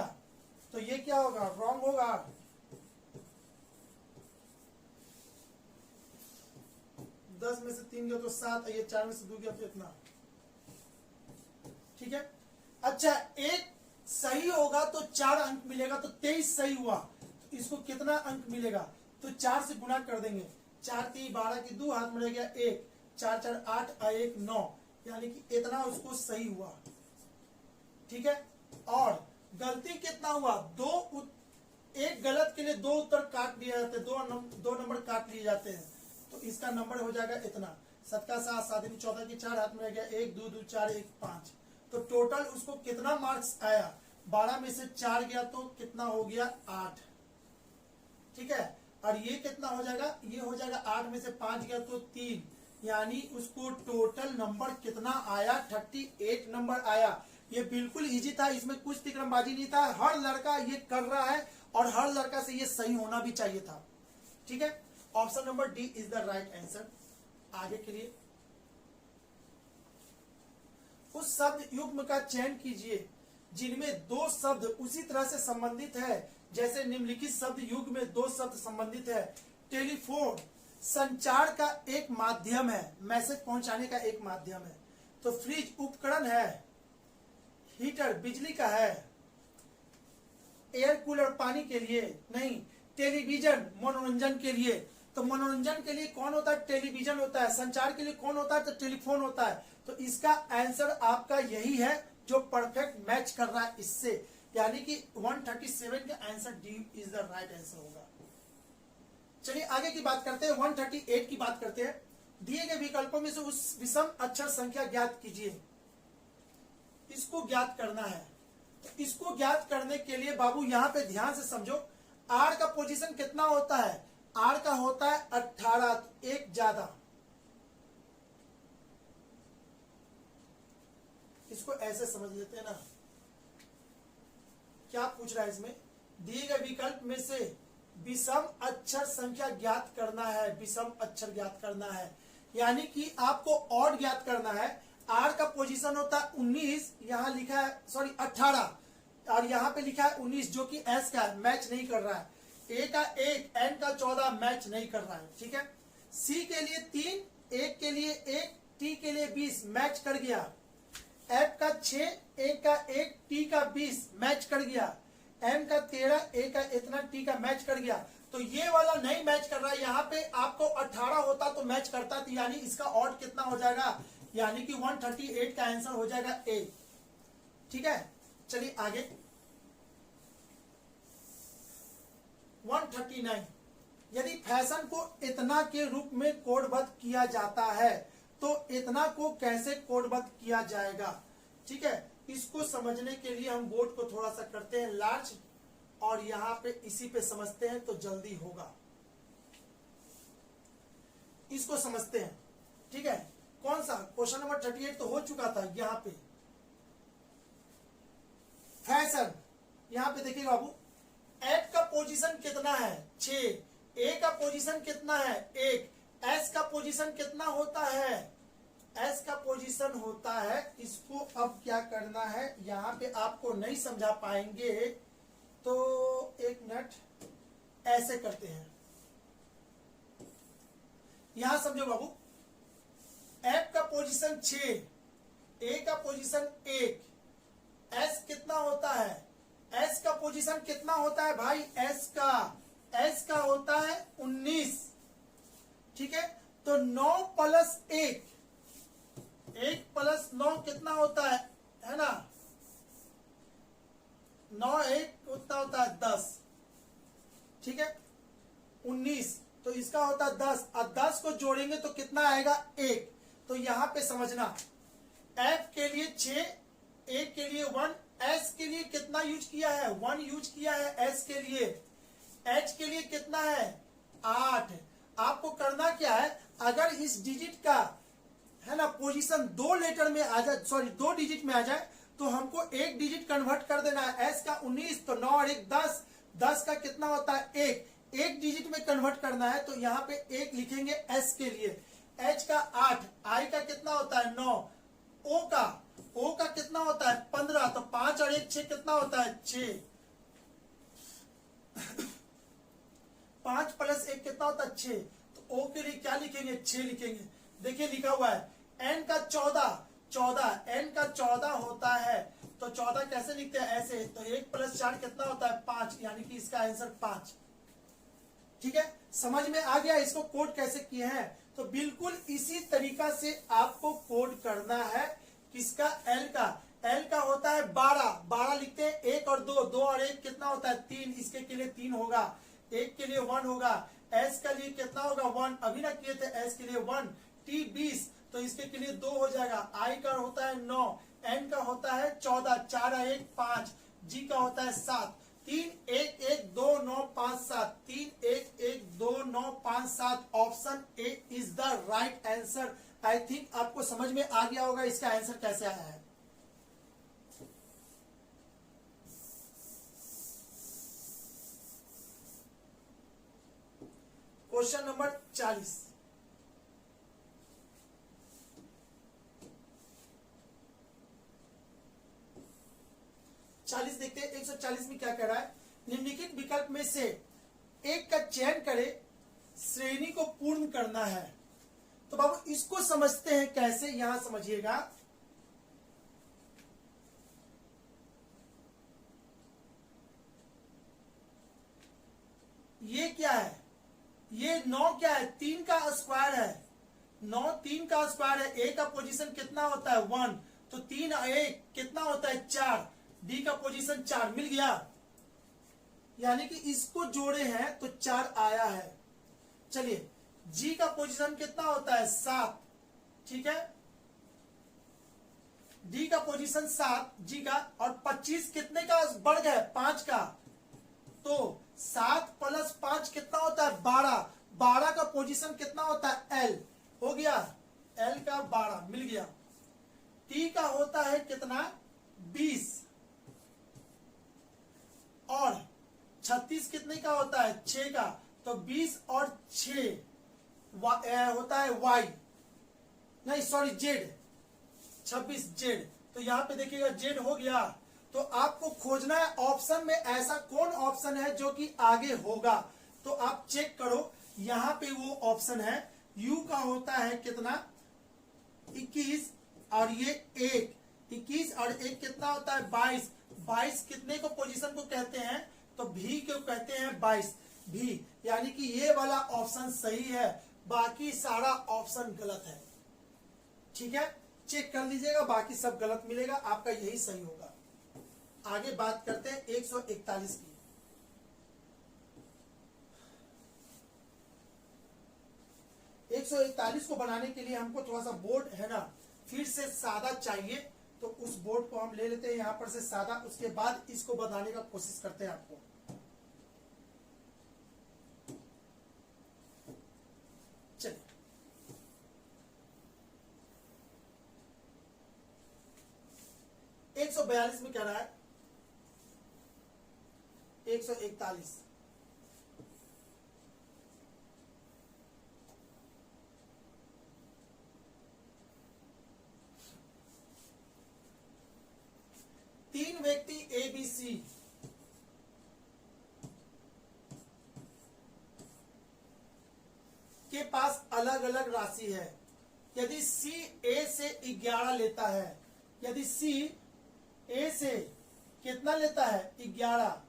तो ये क्या होगा, रॉन्ग होगा। दस में से 3 गया तो 7, ये 4 में से 2 गया तो इतना। ठीक है, अच्छा एक सही होगा तो 4 अंक मिलेगा, तो 23 सही हुआ तो इसको कितना अंक मिलेगा, तो 4 से गुना कर देंगे। 4 3 12 की 2, हाथ में रह गया 1, 4 4 8 और 1 9, यानी कि इतना उसको सही हुआ। ठीक है, और गलती कितना हुआ, एक गलत के लिए 2 उत्तर काट दिए जाते हैं, 2 नंबर काट लिए जाते हैं, तो इसका नंबर हो जाएगा इतना। 7 का 7, 7 की 14 की 4, हाथ में रह गया 1 2 2 4 1 5, तो टोटल उसको कितना मार्क्स आया, 12 में से 4 गया तो कितना हो गया 8। ठीक है, और ये कितना हो जाएगा, ये हो जाएगा 8 में से 5 गया तो 3, यानी उसको टोटल नंबर कितना आया, 38 नंबर आया। ये बिल्कुल इजी था, इसमें कुछ तिकड़मबाजी नहीं था, हर लड़का ये कर रहा है और हर लड़का से ये सही होना भी चाहिए था। ठीक है, option number D is the right answer. आगे के लिए उस शब्द युग्म का चयन कीजिए जिनमें 2 शब्द उसी तरह से संबंधित है जैसे निम्नलिखित शब्द युग्म में 2 शब्द संबंधित है। टेलीफोन संचार का एक माध्यम है, मैसेज पहुंचाने का एक माध्यम है। तो फ्रिज उपकरण है, हीटर बिजली का है, एयर कूलर पानी के लिए नहीं, टेलीविजन मनोरंजन के लिए। तो मनोरंजन के लिए कौन होता है, टेलीविजन होता है। संचार के लिए कौन होता है, तो टेलीफोन होता है। तो इसका आंसर आपका यही है जो परफेक्ट मैच कर रहा है इससे, यानी कि 137 का answer D is the right answer होगा। चलिए आगे की बात करते हैं, 138 की बात करते हैं। दिए गए विकल्पों में से उस विषम अक्षर संख्या ज्ञात कीजिए। इसको ज्ञात करना है, तो इसको ज्ञात करने के लिए बाबू यहां पे ध्यान से समझो, आर का पोजीशन कितना होता है, आर का होता है 18, तो एक ज्यादा। इसको ऐसे समझ लेते हैं ना, क्या पूछ रहा है इसमें, दिए गए विकल्प में से विषम अक्षर संख्या ज्ञात करना है, विषम अक्षर ज्ञात करना है, यानी कि आपको ऑड ज्ञात करना है। आर का पोजीशन होता है 19, यहां लिखा है 18 और यहां पे लिखा है 19, जो कि एस का है, मैच नहीं कर रहा है। ए का 1, एन का 14 मैच नहीं कर रहा है। ठीक है, सी के लिए 3, एक के लिए 1, टी के लिए 20 मैच कर गया। एफ का 6, ए का 1, टी का 20 मैच कर गया। एम का 13, ए का इतना, टी का मैच कर गया। तो ये वाला नहीं मैच कर रहा है, यहाँ पे आपको 18 होता तो मैच करता, तो यानी इसका ऑड कितना हो जाएगा, यानी कि 138 का आंसर हो जाएगा ए। ठीक है, चलिए आगे 139, यदि फैशन को इतना के रूप में कोडबद्ध किया जाता है तो इतना को कैसे कोडबद्ध किया जाएगा। ठीक है, इसको समझने के लिए हम बोर्ड को थोड़ा सा करते हैं लार्ज और यहां पे इसी पे समझते हैं तो जल्दी होगा। इसको समझते हैं। ठीक है, कौन सा क्वेश्चन नंबर 38 तो हो चुका था। यहां पे फैशन, यहां पे देखिए बाबू, एफ का पोजीशन कितना है 6, ए का पोजीशन कितना है 1, एस का पोजीशन कितना होता है, एस का पोजीशन होता है, इसको अब क्या करना है, यहां पे आपको नहीं समझा पाएंगे तो एक मिनट ऐसे करते हैं। यहां समझो बाबू, एफ का पोजीशन 6, ए का पोजीशन 1, एस कितना होता है, एस का पोजीशन कितना होता है भाई, एस का होता है 19, ठीक है। तो 9 प्लस 1, 1 प्लस 9 कितना होता है ना, 9 1 कितना होता है 10, ठीक है, 19, तो इसका होता है 10, और 10 को जोड़ेंगे तो कितना आएगा 1। तो यहां पे समझना, एफ के लिए 6, ए के लिए 1, एस के लिए कितना यूज किया है, 1 यूज किया है एस के लिए, एच के लिए कितना है 8। आपको करना क्या है, अगर इस डिजिट का है ना पोजीशन 2 लेटर में आ जाए, सॉरी 2 डिजिट में आ जाए, तो हमको एक डिजिट कन्वर्ट कर देना है। एस का 19, तो 9 और 1 10, 10 का कितना होता है 1, एक डिजिट में कन्वर्ट करना है, तो यहाँ पे 1 लिखेंगे एस के लिए। एच का 8, आई का कितना होता है 9, ओ का कितना होता है 15, तो 5 और 1 6 कितना होता है 6, 5 प्लस 1 कितना होता है 6, तो ओ के लिए क्या लिखेंगे 6 लिखेंगे। देखिए लिखा हुआ है एन का 14, एन का 14 होता है, तो 14 कैसे लिखते हैं ऐसे, तो 1 प्लस 4 कितना होता है 5, यानी कि इसका आंसर 5, ठीक है। समझ में आ गया इसको कोड कैसे किए हैं, तो बिल्कुल इसी तरीका से आपको कोड करना है। किसका, एल का होता है 12 लिखते हैं, 1 और 2, 2 और 1 कितना होता है 3, इसके के लिए 3 होगा, 1 के लिए 1 होगा, एस का लिए कितना होगा 1, अभी ना किए थे एस के लिए 1, टी 20, तो इसके के लिए 2 हो जाएगा, आई का होता है 9, एन का होता है 14, 4 और 1 5, जी का होता है 7, 3 1 1 2 9 5 7, 3 1 1 2 9 5 7, option A is the right answer. I think आपको समझ में आ गया होगा इसका आंसर कैसे आया है। क्वेश्चन नंबर 40, देखते हैं 140 में क्या कह रहा है, निम्नलिखित विकल्प में से एक का चयन करें, श्रेणी को पूर्ण करना है। तो बाबू इसको समझते हैं कैसे, यहां समझिएगा। ये क्या है, ये 9 क्या है 3 का स्क्वायर है, 9 3 का स्क्वायर है, ए का पोजीशन कितना होता है 1, तो 3 और 1 कितना होता है 4, डी का पोजीशन 4 मिल गया, यानी कि इसको जोड़े हैं तो 4 आया है। चलिए जी का पोजीशन कितना होता है 7, ठीक है, डी का पोजीशन 7 जी का, और 25 कितने का बढ़ गया 5 का, तो 7 प्लस 5 कितना होता है 12, 12 का पोजीशन कितना होता है एल, हो गया एल का 12 मिल गया। टी का होता है कितना 20, और 36 कितने का होता है 6 का, तो 20 और 6 होता है वाई, नहीं सॉरी जेड, 26 जेड, तो यहां पे देखिएगा जेड हो गया। तो आपको खोजना है ऑप्शन में ऐसा कौन ऑप्शन है जो कि आगे होगा, तो आप चेक करो, यहां पे वो ऑप्शन है, यू का होता है कितना 21, और ये 1, 21 और 1 कितना होता है 22, 22 कितने को पोजीशन को कहते हैं, तो भी को कहते हैं 22 भी, यानी कि ये वाला ऑप्शन सही है, बाकी सारा ऑप्शन गलत है, ठीक है। चेक कर लीजिएगा, बाकी सब गलत मिलेगा, आपका यही सही होगा। आगे बात करते हैं 141 की। 141 को बनाने के लिए हमको थोड़ा सा बोर्ड है ना फिर से सादा चाहिए, तो उस बोर्ड को हम ले लेते हैं यहां पर से सादा, उसके बाद इसको बनाने का कोशिश करते हैं आपको। चलिए 142 में क्या रहा है 141, तीन व्यक्ति ए बी सी के पास अलग अलग राशि है। यदि सी ए से 11 लेता है यदि सी ए से कितना लेता है 11,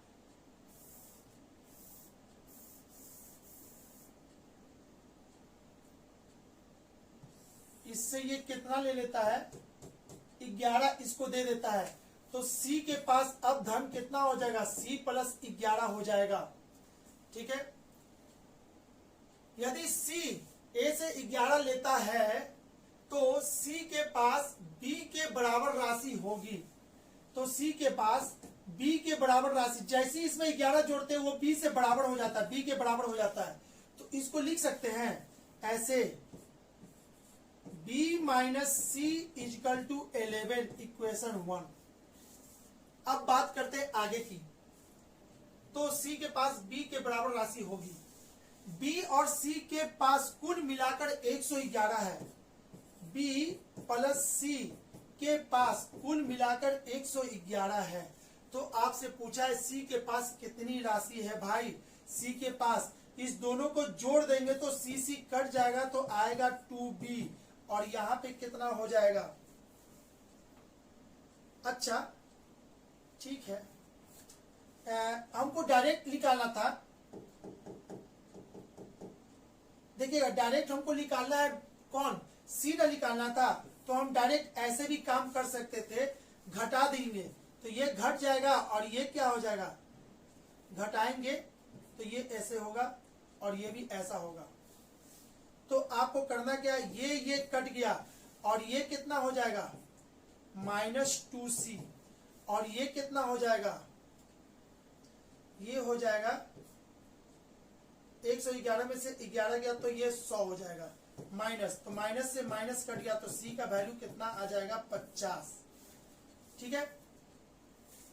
इससे ये कितना ले लेता है 11, इसको दे देता है, तो सी के पास अब धन कितना हो जाएगा, सी प्लस 11 हो जाएगा। ठीक है, यदि सी ए से 11 लेता है तो सी के पास बी के बराबर राशि होगी। तो सी के पास बी के बराबर राशि, जैसे इसमें 11 जोड़ते हैं वो बी से बराबर हो जाता है, बी के बराबर हो जाता है। तो इसको लिख सकते हैं ऐसे, b minus C is equal to 11, equation 1। अब बात करते हैं आगे की। तो c के पास b के बराबर राशि होगी, b और c के पास कुल मिलाकर 111 है, b प्लस c के पास कुल मिलाकर 111 है। तो आपसे पूछा है c के पास कितनी राशि है भाई, c के पास, इस दोनों को जोड़ देंगे तो c कट जाएगा तो आएगा 2b, और यहां पे कितना हो जाएगा। अच्छा ठीक है, हमको डायरेक्ट निकालना था, देखिएगा डायरेक्ट हमको निकालना है कौन, सी ना निकालना था, तो हम डायरेक्ट ऐसे भी काम कर सकते थे, घटा देंगे तो ये घट जाएगा और ये क्या हो जाएगा, घटाएंगे तो ये ऐसे होगा और ये भी ऐसा होगा। तो आपको करना क्या, ये कट गया और ये कितना हो जाएगा -2c, और ये कितना हो जाएगा, ये हो जाएगा 111 में से 11 गया तो ये 100 हो जाएगा, माइनस, तो माइनस से माइनस कट गया तो c का वैल्यू कितना आ जाएगा 50। ठीक है,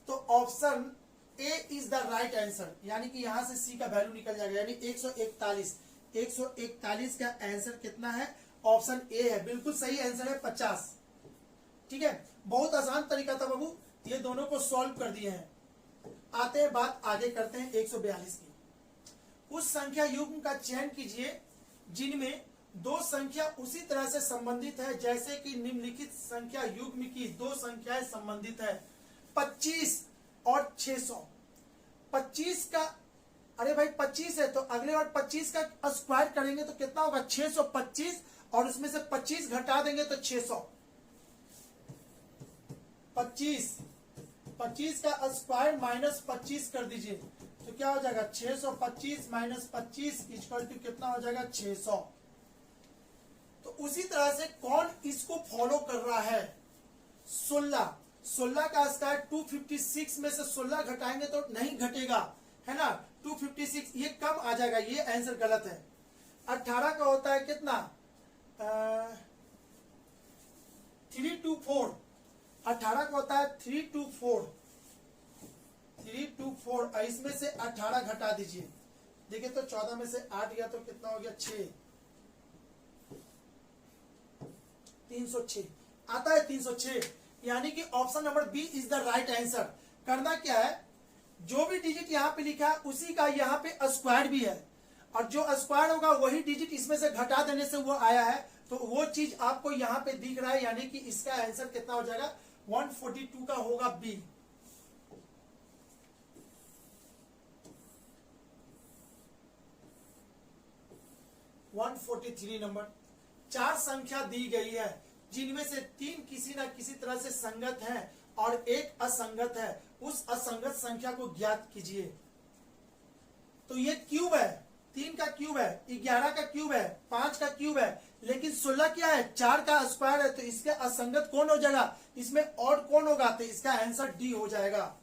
तो option A is the right answer, यानी कि यहां से c का वैल्यू निकल जाएगा, यानी 141 का आंसर कितना है, ऑप्शन ए है, बिल्कुल सही आंसर है 50। ठीक है, बहुत आसान तरीका था बाबू, ये दोनों को सॉल्व कर दिए हैं। आते हैं बात आगे करते हैं 142 की। उस संख्या युग्म का चयन कीजिए जिनमें दो संख्या उसी तरह से संबंधित है जैसे कि निम्नलिखित संख्या युग्म की दो संख्याएं संबंधित है, 25 और 600। 25 का, अरे भाई 25 है तो अगले बार 25 का स्क्वायर करेंगे तो कितना होगा 625, और उसमें से 25 घटा देंगे तो 600। 25 का स्क्वायर माइनस 25 कर दीजिए तो क्या हो जाएगा 625 माइनस 25 इक्वल टू कितना हो जाएगा 600। तो उसी तरह से कौन इसको फॉलो कर रहा है, 16 का स्क्वायर 256 में से 16 घटाएंगे तो नहीं घटेगा, है ना, 256, ये कम आ जाएगा, ये आंसर गलत है। 18 का होता है कितना 324, 18 का होता है 324, इसमें से 18 घटा दीजिए, देखिए तो 14 में से 8 गया तो कितना हो गया 6, 306 आता है 306, यानी कि option number B is the right answer. करना क्या है, जो भी डिजिट यहाँ पे लिखा है उसी का यहाँ पे स्क्वायर भी है, और जो स्क्वायर होगा वही डिजिट इसमें से घटा देने से वो आया है, तो वो चीज आपको यहाँ पे दिख रहा है, यानी कि इसका आंसर कितना हो जाएगा 142 का होगा बी। नंबर, 4 संख्या दी गई है जिनमें से 3 किसी न किसी तरह से संगत हैं और एक असंगत है, उस असंगत संख्या को ज्ञात कीजिए। तो ये क्यूब है, 3 का क्यूब है, 11 का क्यूब है, 5 का क्यूब है, लेकिन 16 क्या है 4 का स्क्वायर है, तो इसका असंगत कौन हो जाएगा, इसमें ऑड कौन होगा, तो इसका आंसर डी हो जाएगा।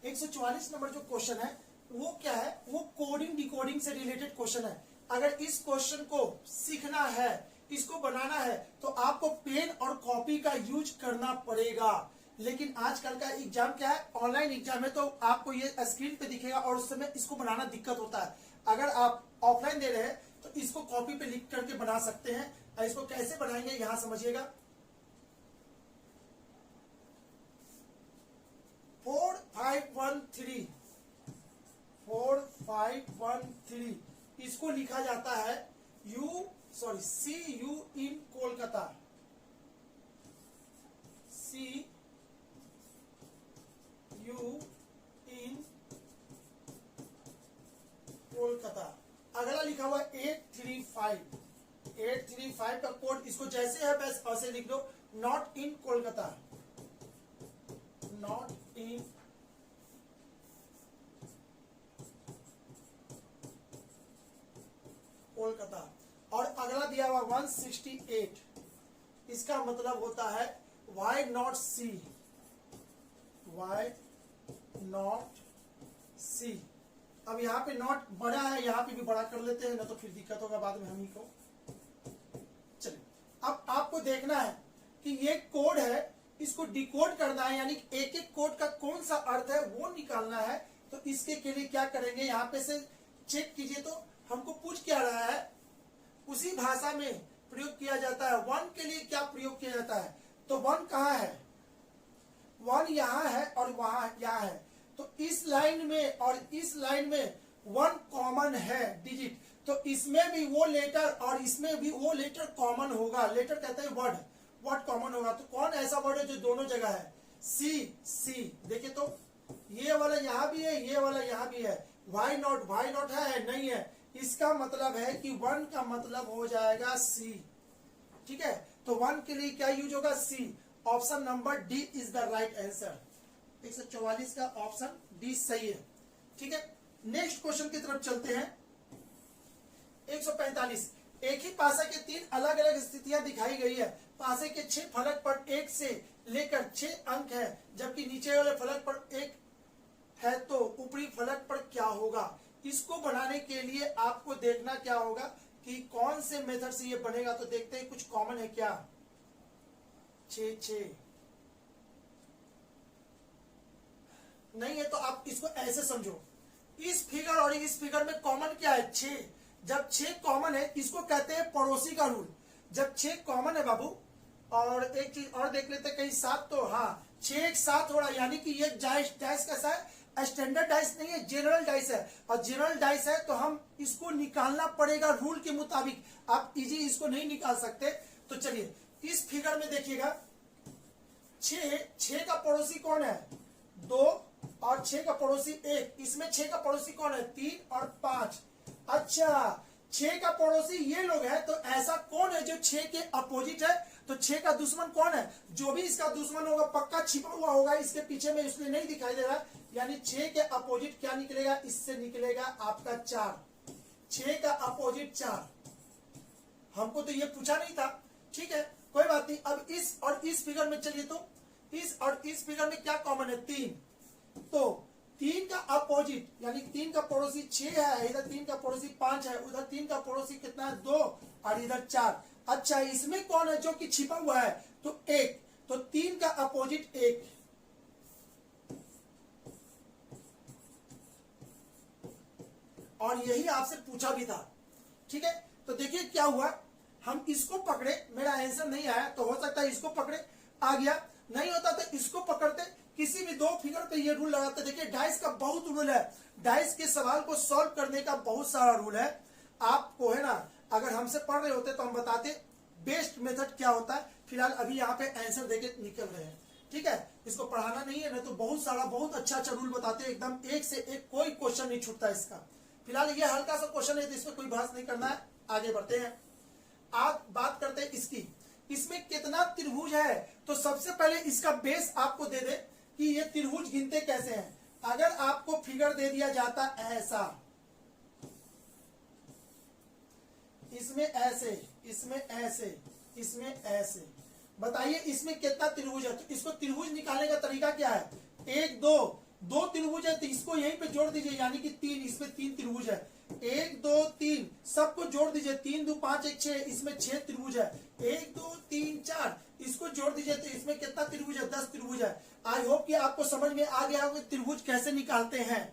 144 नंबर जो क्वेश्चन है वो क्या है, वो कोडिंग डिकोडिंग से रिलेटेड क्वेश्चन है। अगर इस क्वेश्चन को सीखना है, इसको बनाना है, तो आपको पेन और कॉपी का यूज करना पड़ेगा। लेकिन आजकल का एग्जाम क्या है, ऑनलाइन एग्जाम है, तो आपको ये स्क्रीन पे दिखेगा और उस समय इसको बनाना दिक्कत होता है। अगर आप ऑफलाइन दे रहे हैं तो इसको कॉपी पे लिख करके बना सकते हैं। और इसको कैसे बनाएंगे यहां समझिएगा। 4513 इसको लिखा जाता है CU इन कोलकाता, लिखा हुआ है 835 का कोड, इसको जैसे है बस ऐसे लिख लो, not in Kolkata, not in Kolkata. और अगला दिया हुआ 168, इसका मतलब होता है Y not C, Y not C. अब यहाँ पे नॉट बड़ा है, यहाँ पे भी बड़ा कर लेते हैं, ना तो फिर दिक्कत होगा बाद में हम ही को। चलिए अब आपको देखना है कि ये कोड है, इसको डिकोड करना है, यानी एक एक कोड का कौन सा अर्थ है वो निकालना है। तो इसके के लिए क्या करेंगे, यहाँ पे से चेक कीजिए तो हमको पूछ क्या रहा है, उसी भाषा में प्रयोग किया जाता है। वन के लिए क्या प्रयोग किया जाता है, तो वन कहाँ है, वन यहाँ है और वहां यहाँ है, तो इस लाइन में और इस लाइन में वन कॉमन है डिजिट, तो इसमें भी वो लेटर और इसमें भी वो लेटर कॉमन होगा। लेटर कहते हैं वर्ड, वर्ड कॉमन होगा। तो कौन ऐसा वर्ड है जो दोनों जगह है, सी, सी। देखिए तो ये वाला यहाँ भी है, ये वाला यहाँ भी है। वाई नॉट, वाई नॉट है नहीं है, इसका मतलब है कि वन का मतलब हो जाएगा सी। ठीक है, तो वन के लिए क्या यूज होगा, C. Option number D is the right answer. 144 का ऑप्शन डी सही है। ठीक है, नेक्स्ट क्वेश्चन की तरफ चलते हैं। 145, एक ही पासा के 3 अलग अलग स्थितियां दिखाई गई है। पासे के 6 फलक पर 1 से लेकर 6 अंक है, जबकि नीचे वाले फलक पर 1 है, तो ऊपरी फलक पर क्या होगा। इसको बनाने के लिए आपको देखना क्या होगा कि कौन से मेथड से ये बनेगा। तो देखते हैं कुछ कॉमन है क्या, 6 6 नहीं है, तो आप इसको ऐसे समझो, इस फिगर और इस फिगर में कॉमन क्या है, 6। जब 6 कॉमन है, इसको कहते हैं पड़ोसी का रूल। जब 6 कॉमन है बाबू, और एक चीज और देख लेते हैं, कहीं 7, तो हाँ 6 एक 7 हो रहा है, यानी कि ये डाइस कैसा है, स्टैंडर्ड डाइस नहीं है, जनरल डाइस है। और जनरल डाइस है तो हम इसको निकालना पड़ेगा रूल के मुताबिक, आप इजी इसको नहीं निकाल सकते। तो चलिए इस फिगर में देखिएगा, 6 का पड़ोसी कौन है, 2, और 6 का पड़ोसी 1। इसमें 6 का पड़ोसी कौन है, 3 और 5। अच्छा, 6 का पड़ोसी ये लोग है, तो ऐसा कौन है जो 6 के अपोजिट है, तो 6 का दुश्मन कौन है, जो भी इसका दुश्मन होगा पक्का छिपा हुआ होगा इसके पीछे में, इसलिए नहीं दिखाई दे रहा। यानी 6 के अपोजिट क्या निकलेगा, इससे निकलेगा आपका 4। 6 का अपोजिट 4, हमको तो ये पूछा नहीं था। ठीक है, कोई बात नहीं। अब इस और इस फिगर में चलिए, तो इस और इस फिगर में क्या कॉमन है, 3। तो 3 का अपोजिट यानी 3 का पड़ोसी 6 है, इधर 3 का पड़ोसी 5 है, उधर 3 का पड़ोसी कितना है, 2, और इधर 4। अच्छा, इसमें कौन है जो कि छिपा हुआ है, तो 1। तो 3 का अपोजिट 1, और यही आपसे पूछा भी था। ठीक है, तो देखिए क्या हुआ, हम इसको पकड़े, मेरा आंसर नहीं आया, तो हो सकता है इसको पकड़े आ गया, नहीं होता तो इसको पकड़ते, किसी भी 2 फिगर पे ये रूल लगाते। देखिए डाइस का बहुत रूल है, डाइस के सवाल को सॉल्व करने का बहुत सारा रूल है। आपको है ना, अगर हमसे पढ़ रहे होते तो हम बताते बेस्ट मेथड क्या होता है। फिलहाल अभी यहाँ पे आंसर देके निकल रहे हैं। ठीक है, इसको पढ़ाना नहीं है ना, तो बहुत सारा बहुत अच्छा रूल बताते हैं, एकदम एक से एक, कोई क्वेश्चन नहीं छूटता इसका। फिलहाल ये हल्का सा क्वेश्चन है, तो इसमें कोई बहस नहीं करना है, आगे बढ़ते हैं। आज बात करते हैं इसकी, इसमें कितना त्रिभुज है। तो सबसे पहले इसका बेस आपको दे दे कि ये त्रिभुज गिनते कैसे हैं। अगर आपको फिगर दे दिया जाता ऐसा, इसमें ऐसे, इसमें ऐसे, इसमें ऐसे, बताइए इसमें कितना त्रिभुज है। तो इसको त्रिभुज निकालने का तरीका क्या है, 1 2 2 त्रिभुज है, तो इसको यहीं पे जोड़ दीजिए, यानी कि 3, इसमें 3 त्रिभुज है। 1 2 3 सबको जोड़ दीजिए, 3 2 5 1 6, इसमें 6 त्रिभुज है। 1 2 3 4 इसको जोड़ दीजिए, तो इसमें कितना त्रिभुज है, 10 त्रिभुज है। आई होप कि आपको समझ में आ गया होगा त्रिभुज कैसे निकालते हैं।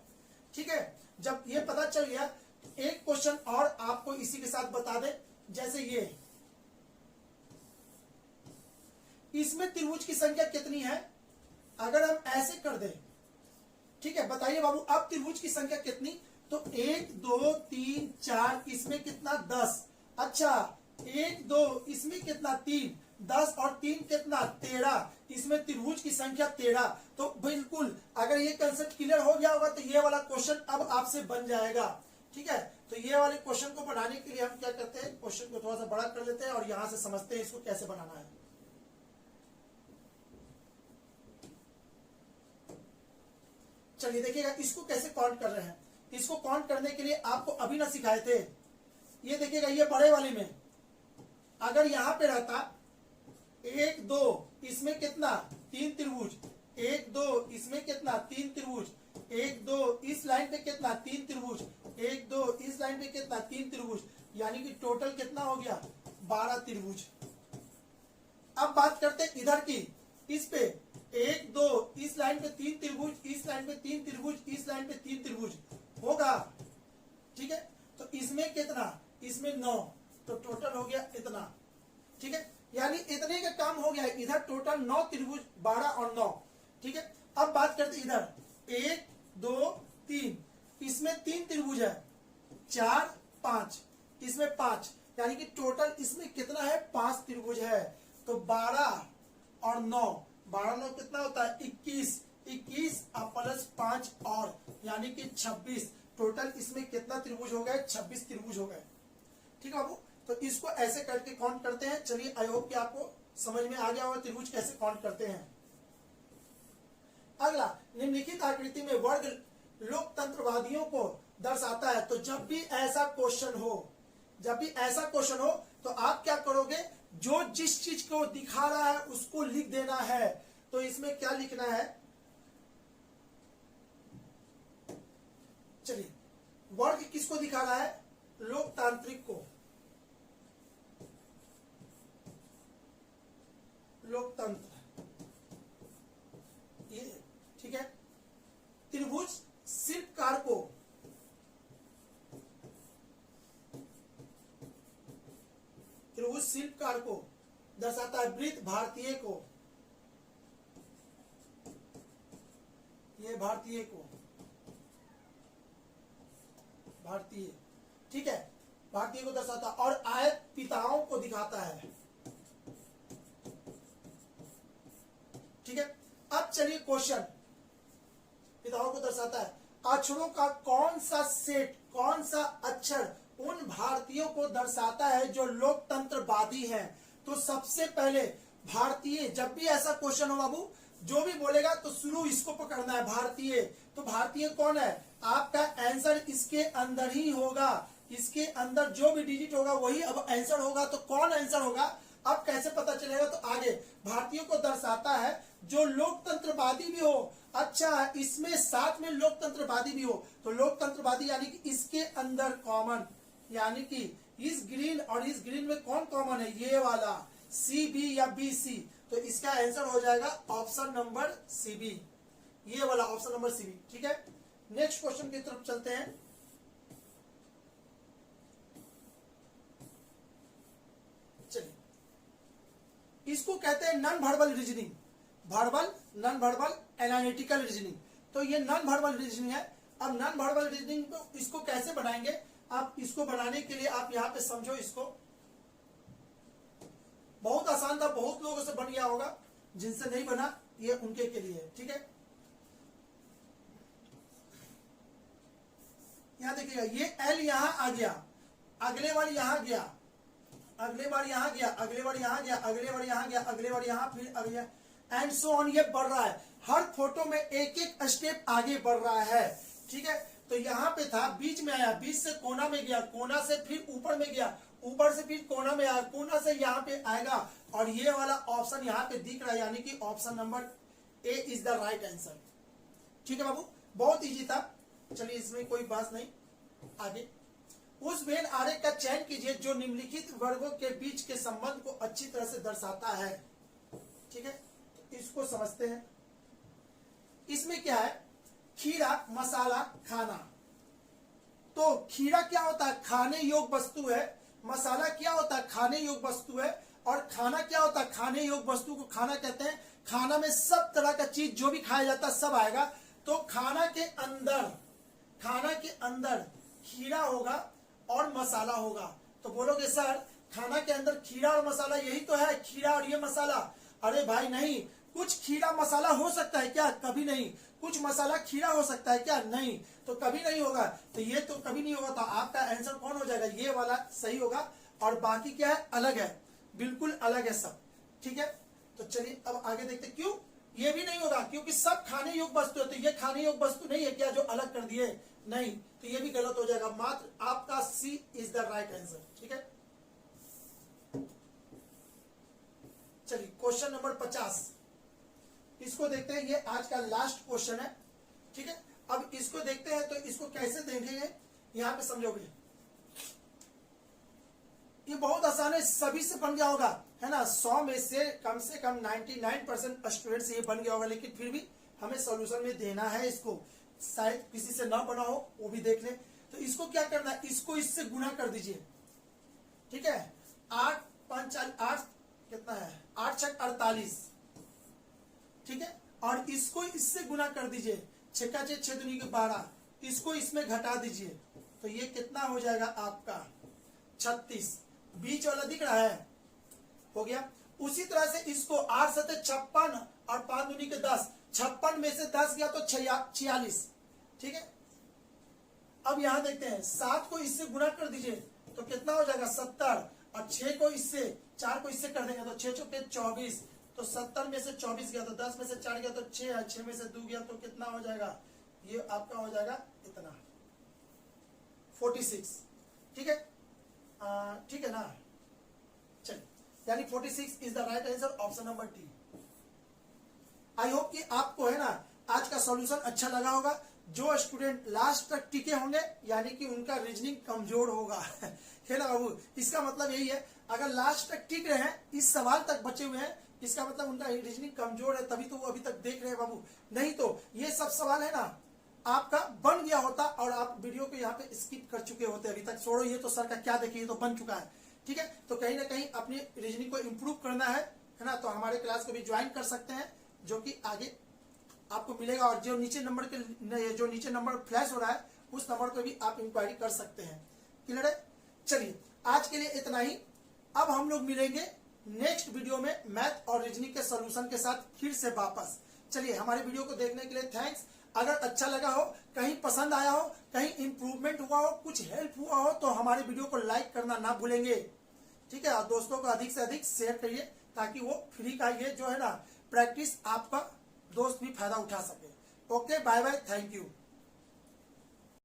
ठीक है, जब ये पता चल गया, एक क्वेश्चन और आपको इसी के साथ बता दें, जैसे ये, इसमें त्रिभुज की संख्या कितनी है, अगर हम ऐसे कर दें। ठीक है, बताइए बाबू अब त्रिभुज की संख्या कितनी, तो 1 2 3 4, इसमें कितना, 10। अच्छा, 1 2 इसमें कितना, 3, 10 और 3 कितना, 13, इसमें त्रिभुज की संख्या 13। तो बिल्कुल अगर ये कंसेप्ट क्लियर हो गया होगा तो ये वाला क्वेश्चन अब आपसे बन जाएगा। ठीक है, तो ये वाले क्वेश्चन को बनाने के लिए हम क्या करते हैं, क्वेश्चन को थोड़ा सा बड़ा कर लेते हैं और यहां से समझते हैं इसको कैसे बनाना है। चलिए देखिएगा इसको कैसे काउंट कर रहे हैं। इसको काउंट करने के लिए आपको अभी ना सिखाए थे। ये देखिएगा ये बड़े वाले में अगर यहां पे रहता 1 2 इसमें कितना 3 त्रिभुज, 1 2 इसमें कितना 3 त्रिभुज, 1 2 इस लाइन पे कितना 3 त्रिभुज, 1 2 इस लाइन पे कितना 3 त्रिभुज, यानी कि टोटल कितना हो गया 12 त्रिभुज। अब बात करते हैं इधर की, इस पे 1 2 इस लाइन पे 3 त्रिभुज, इस लाइन पे 3 त्रिभुज, इस लाइन पे 3 त्रिभुज होगा, ठीक है। तो इसमें कितना, इसमें 9, तो टोटल हो गया इतना, ठीक है। यानी इतने का काम हो गया। इधर टोटल 9 त्रिभुज, 12 और 9, ठीक है। अब बात करते इधर 1 2 3, इसमें 3 त्रिभुज है, 4 5, इसमें 5, यानी कि टोटल इसमें कितना है 5 त्रिभुज है। तो 12 और 9, 12 9 कितना होता है 21, 21 प्लस 5 और यानी कि 26, टोटल इसमें कितना त्रिभुज हो गए 26 त्रिभुज हो गए, ठीक है बाबू। तो इसको ऐसे करके काउंट करते हैं। चलिए आई होप कि आपको समझ में आ गया होगा त्रिभुज कैसे काउंट करते हैं। अगला, निम्नलिखित आकृति में वर्ग लोकतंत्रवादियों को दर्शाता है। तो जब भी ऐसा क्वेश्चन हो, तो आप क्या करोगे, जो जिस चीज को दिखा रहा है उसको लिख देना है। तो इसमें क्या लिखना है, चलिए वर्ग किसको दिखा रहा है, लोकतांत्रिक को, लोकतंत्र, ये ठीक है। त्रिभुज शिल्पकार को, त्रिभुज शिल्पकार को दर्शाता है। वृत्त भारतीय को, ये भारतीय को, भारतीय, ठीक है, भारतीय को दर्शाता। और आयत पिताओं को दिखाता है, ठीक है। अब चलिए क्वेश्चन, पिताओं को दर्शाता है। अक्षरों का कौन सा सेट, कौन सा अक्षर उन भारतीयों को दर्शाता है जो लोकतंत्रवादी हैं। तो सबसे पहले भारतीय, जब भी ऐसा क्वेश्चन हो बाबू, जो भी बोलेगा तो शुरू इसको पकड़ना है, भारतीय। तो भारतीय कौन है, आपका आंसर इसके अंदर ही होगा, इसके अंदर जो भी डिजिट होगा वही अब आंसर होगा। तो कौन आंसर होगा, अब कैसे पता चलेगा, तो आगे भारतीयों को दर्शाता है जो लोकतंत्रवादी भी हो। अच्छा, इसमें साथ में लोकतंत्रवादी भी हो, तो लोकतंत्रवादी यानी कि इसके अंदर कॉमन, यानी कि इस ग्रीन और इस ग्रीन में कौन कॉमन है, ये वाला सी बी या बी सी। तो इसका आंसर हो जाएगा ऑप्शन नंबर सी बी, ये वाला ऑप्शन नंबर सी बी, ठीक है। नेक्स्ट क्वेश्चन की तरफ चलते हैं। चलिए, इसको कहते हैं non verbal reasoning, verbal, non verbal, analytical reasoning. तो ये नॉन वर्बल रीजनिंग है। अब नॉन वर्बल रीजनिंग को इसको कैसे बनाएंगे, आप इसको बनाने के लिए आप यहां पे समझो, इसको बहुत आसान था, बहुत लोगों से बन गया होगा, जिनसे नहीं बना ये उनके के लिए, ठीक है। यहां देखिएगा, ये एल यहां आ गया, अगले बार यहां गया, अगले बार यहां गया, अगले बार यहां गया, अगले बार यहां गया, अगले बार यहां, फिर अगले, एंड सो ऑन। ये बढ़ रहा है, हर फोटो में एक एक स्टेप आगे बढ़ रहा है, ठीक है। तो यहाँ पे था, बीच में आया, बीच से कोना में गया, कोना से फिर ऊपर में गया, ऊपर से फिर कोना में आया, कोना से यहाँ पे आएगा, और ये वाला ऑप्शन यहाँ पे दिख रहा है, यानी कि option number A is the right answer, ठीक है बाबू। बहुत इजी था, चलिए इसमें कोई बात नहीं। आगे, उस वेन आरेख का चयन कीजिए जो निम्नलिखित वर्गों के बीच के संबंध को अच्छी तरह से दर्शाता है, ठीक है। तो इसको समझते हैं। इसमें क्या है, खीरा, मसाला, खाना। तो खीरा क्या होता है, खाने योग्य वस्तु है। मसाला क्या होता है, खाने योग्य वस्तु है। और खाना क्या होता है, खाने योग्य वस्तु को खाना कहते हैं। खाना में सब तरह का चीज जो भी खाया जाता है सब आएगा। तो खाना के अंदर खीरा होगा और मसाला होगा। तो बोलोगे सर खाना के अंदर खीरा और मसाला यही तो है, खीरा और ये मसाला। अरे भाई नहीं, कुछ खीरा मसाला हो सकता है क्या? कभी नहीं। कुछ मसाला खीरा हो सकता है क्या? नहीं। तो कभी नहीं होगा, तो ये तो कभी नहीं होगा। तो आपका आंसर कौन हो जाएगा? ये वाला सही होगा। और बाकी क्या है? अलग है, बिल्कुल अलग है सब। ठीक है, तो चलिए अब आगे देखते। क्यों ये भी नहीं होगा? क्योंकि सब खाने योग्य वस्तु है। तो ये खाने योग्य वस्तु नहीं है क्या जो अलग कर दिए? नहीं, तो ये भी गलत हो जाएगा। मात्र आपका सी इज द राइट आंसर। ठीक है, चलिए क्वेश्चन नंबर 50 इसको देखते हैं। ये आज का लास्ट क्वेश्चन है। ठीक है, अब इसको देखते हैं। तो इसको कैसे देखेंगे यहां पे समझोगे। ये बहुत आसान है, सभी से बन गया होगा, है ना। 100 में से कम 99% स्टूडेंट से ये बन गया होगा। लेकिन फिर भी हमें सॉल्यूशन में देना है इसको। शायद किसी से ना बना हो, वो भी देख ले। तो इसको क्या करना है? इसको इससे गुना कर दीजिए। ठीक है, 8 5 8 कितना है? 8 6 48। ठीक है, और इसको इससे गुना कर दीजिए। 6 का 6 6 दूनी के 12। इसको इसमें घटा दीजिए, तो ये कितना हो जाएगा आपका? 36। बीच वाला दिख रहा है, हो गया। उसी तरह से इसको 8 7 56 और 5 दूनी के 10। 56 में से 10 गया तो 46। ठीक है, अब यहां देखते हैं। 7 को इससे गुना कर दीजिए तो कितना हो जाएगा? 70। और 6 को इससे 4 को इससे कर देंगे तो 6 चौके 24। तो 70 में से 24 गया तो 10 में से 4 गया तो 6 है। 6 में से 2 गया तो कितना हो जाएगा? ये आपका हो जाएगा इतना 46। ठीक है, ठीक है ना। चलिए, यानी 46 is the right answer, option number D. I hope कि आपको है ना आज का सॉल्यूशन अच्छा लगा होगा। जो स्टूडेंट लास्ट तक टिके होंगे यानी कि उनका रीजनिंग कमजोर होगा है ना बाबू। इसका मतलब यही है, अगर लास्ट तक टिक रहे हैं, इस सवाल तक बचे हुए हैं, इसका मतलब उनका रीजनिंग कमजोर है, तभी तो वो अभी तक देख रहे हैं बाबू। नहीं तो ये सब सवाल है ना आपका बन गया होता और आप वीडियो को यहाँ पे स्किप कर चुके होते अभी तक। छोड़ो ये तो सर का क्या देखिए, ये तो बन चुका है। ठीक है, तो कहीं ना कहीं अपनी रीजनिंग को इम्प्रूव करना है ना। तो हमारे क्लास को भी ज्वाइन कर सकते हैं, जो कि आगे आपको मिलेगा। और जो नीचे नंबर फ्लैश हो रहा है उस नंबर पर भी आप इंक्वायरी कर सकते हैं। क्लियर है? चलिए आज के लिए इतना ही। अब हम लोग मिलेंगे नेक्स्ट वीडियो में मैथ और रीजनिंग के सॉल्यूशन के साथ फिर से वापस। चलिए, हमारे वीडियो को देखने के लिए थैंक्स। अगर अच्छा लगा हो, कहीं पसंद आया हो, कहीं इंप्रूवमेंट हुआ हो, कुछ हेल्प हुआ हो, तो हमारे वीडियो को लाइक करना ना भूलेंगे। ठीक है, और दोस्तों को अधिक से अधिक शेयर करिए ताकि वो फ्री का ये जो है ना प्रैक्टिस आपका दोस्त भी फायदा उठा सके। Okay, bye bye, thank you.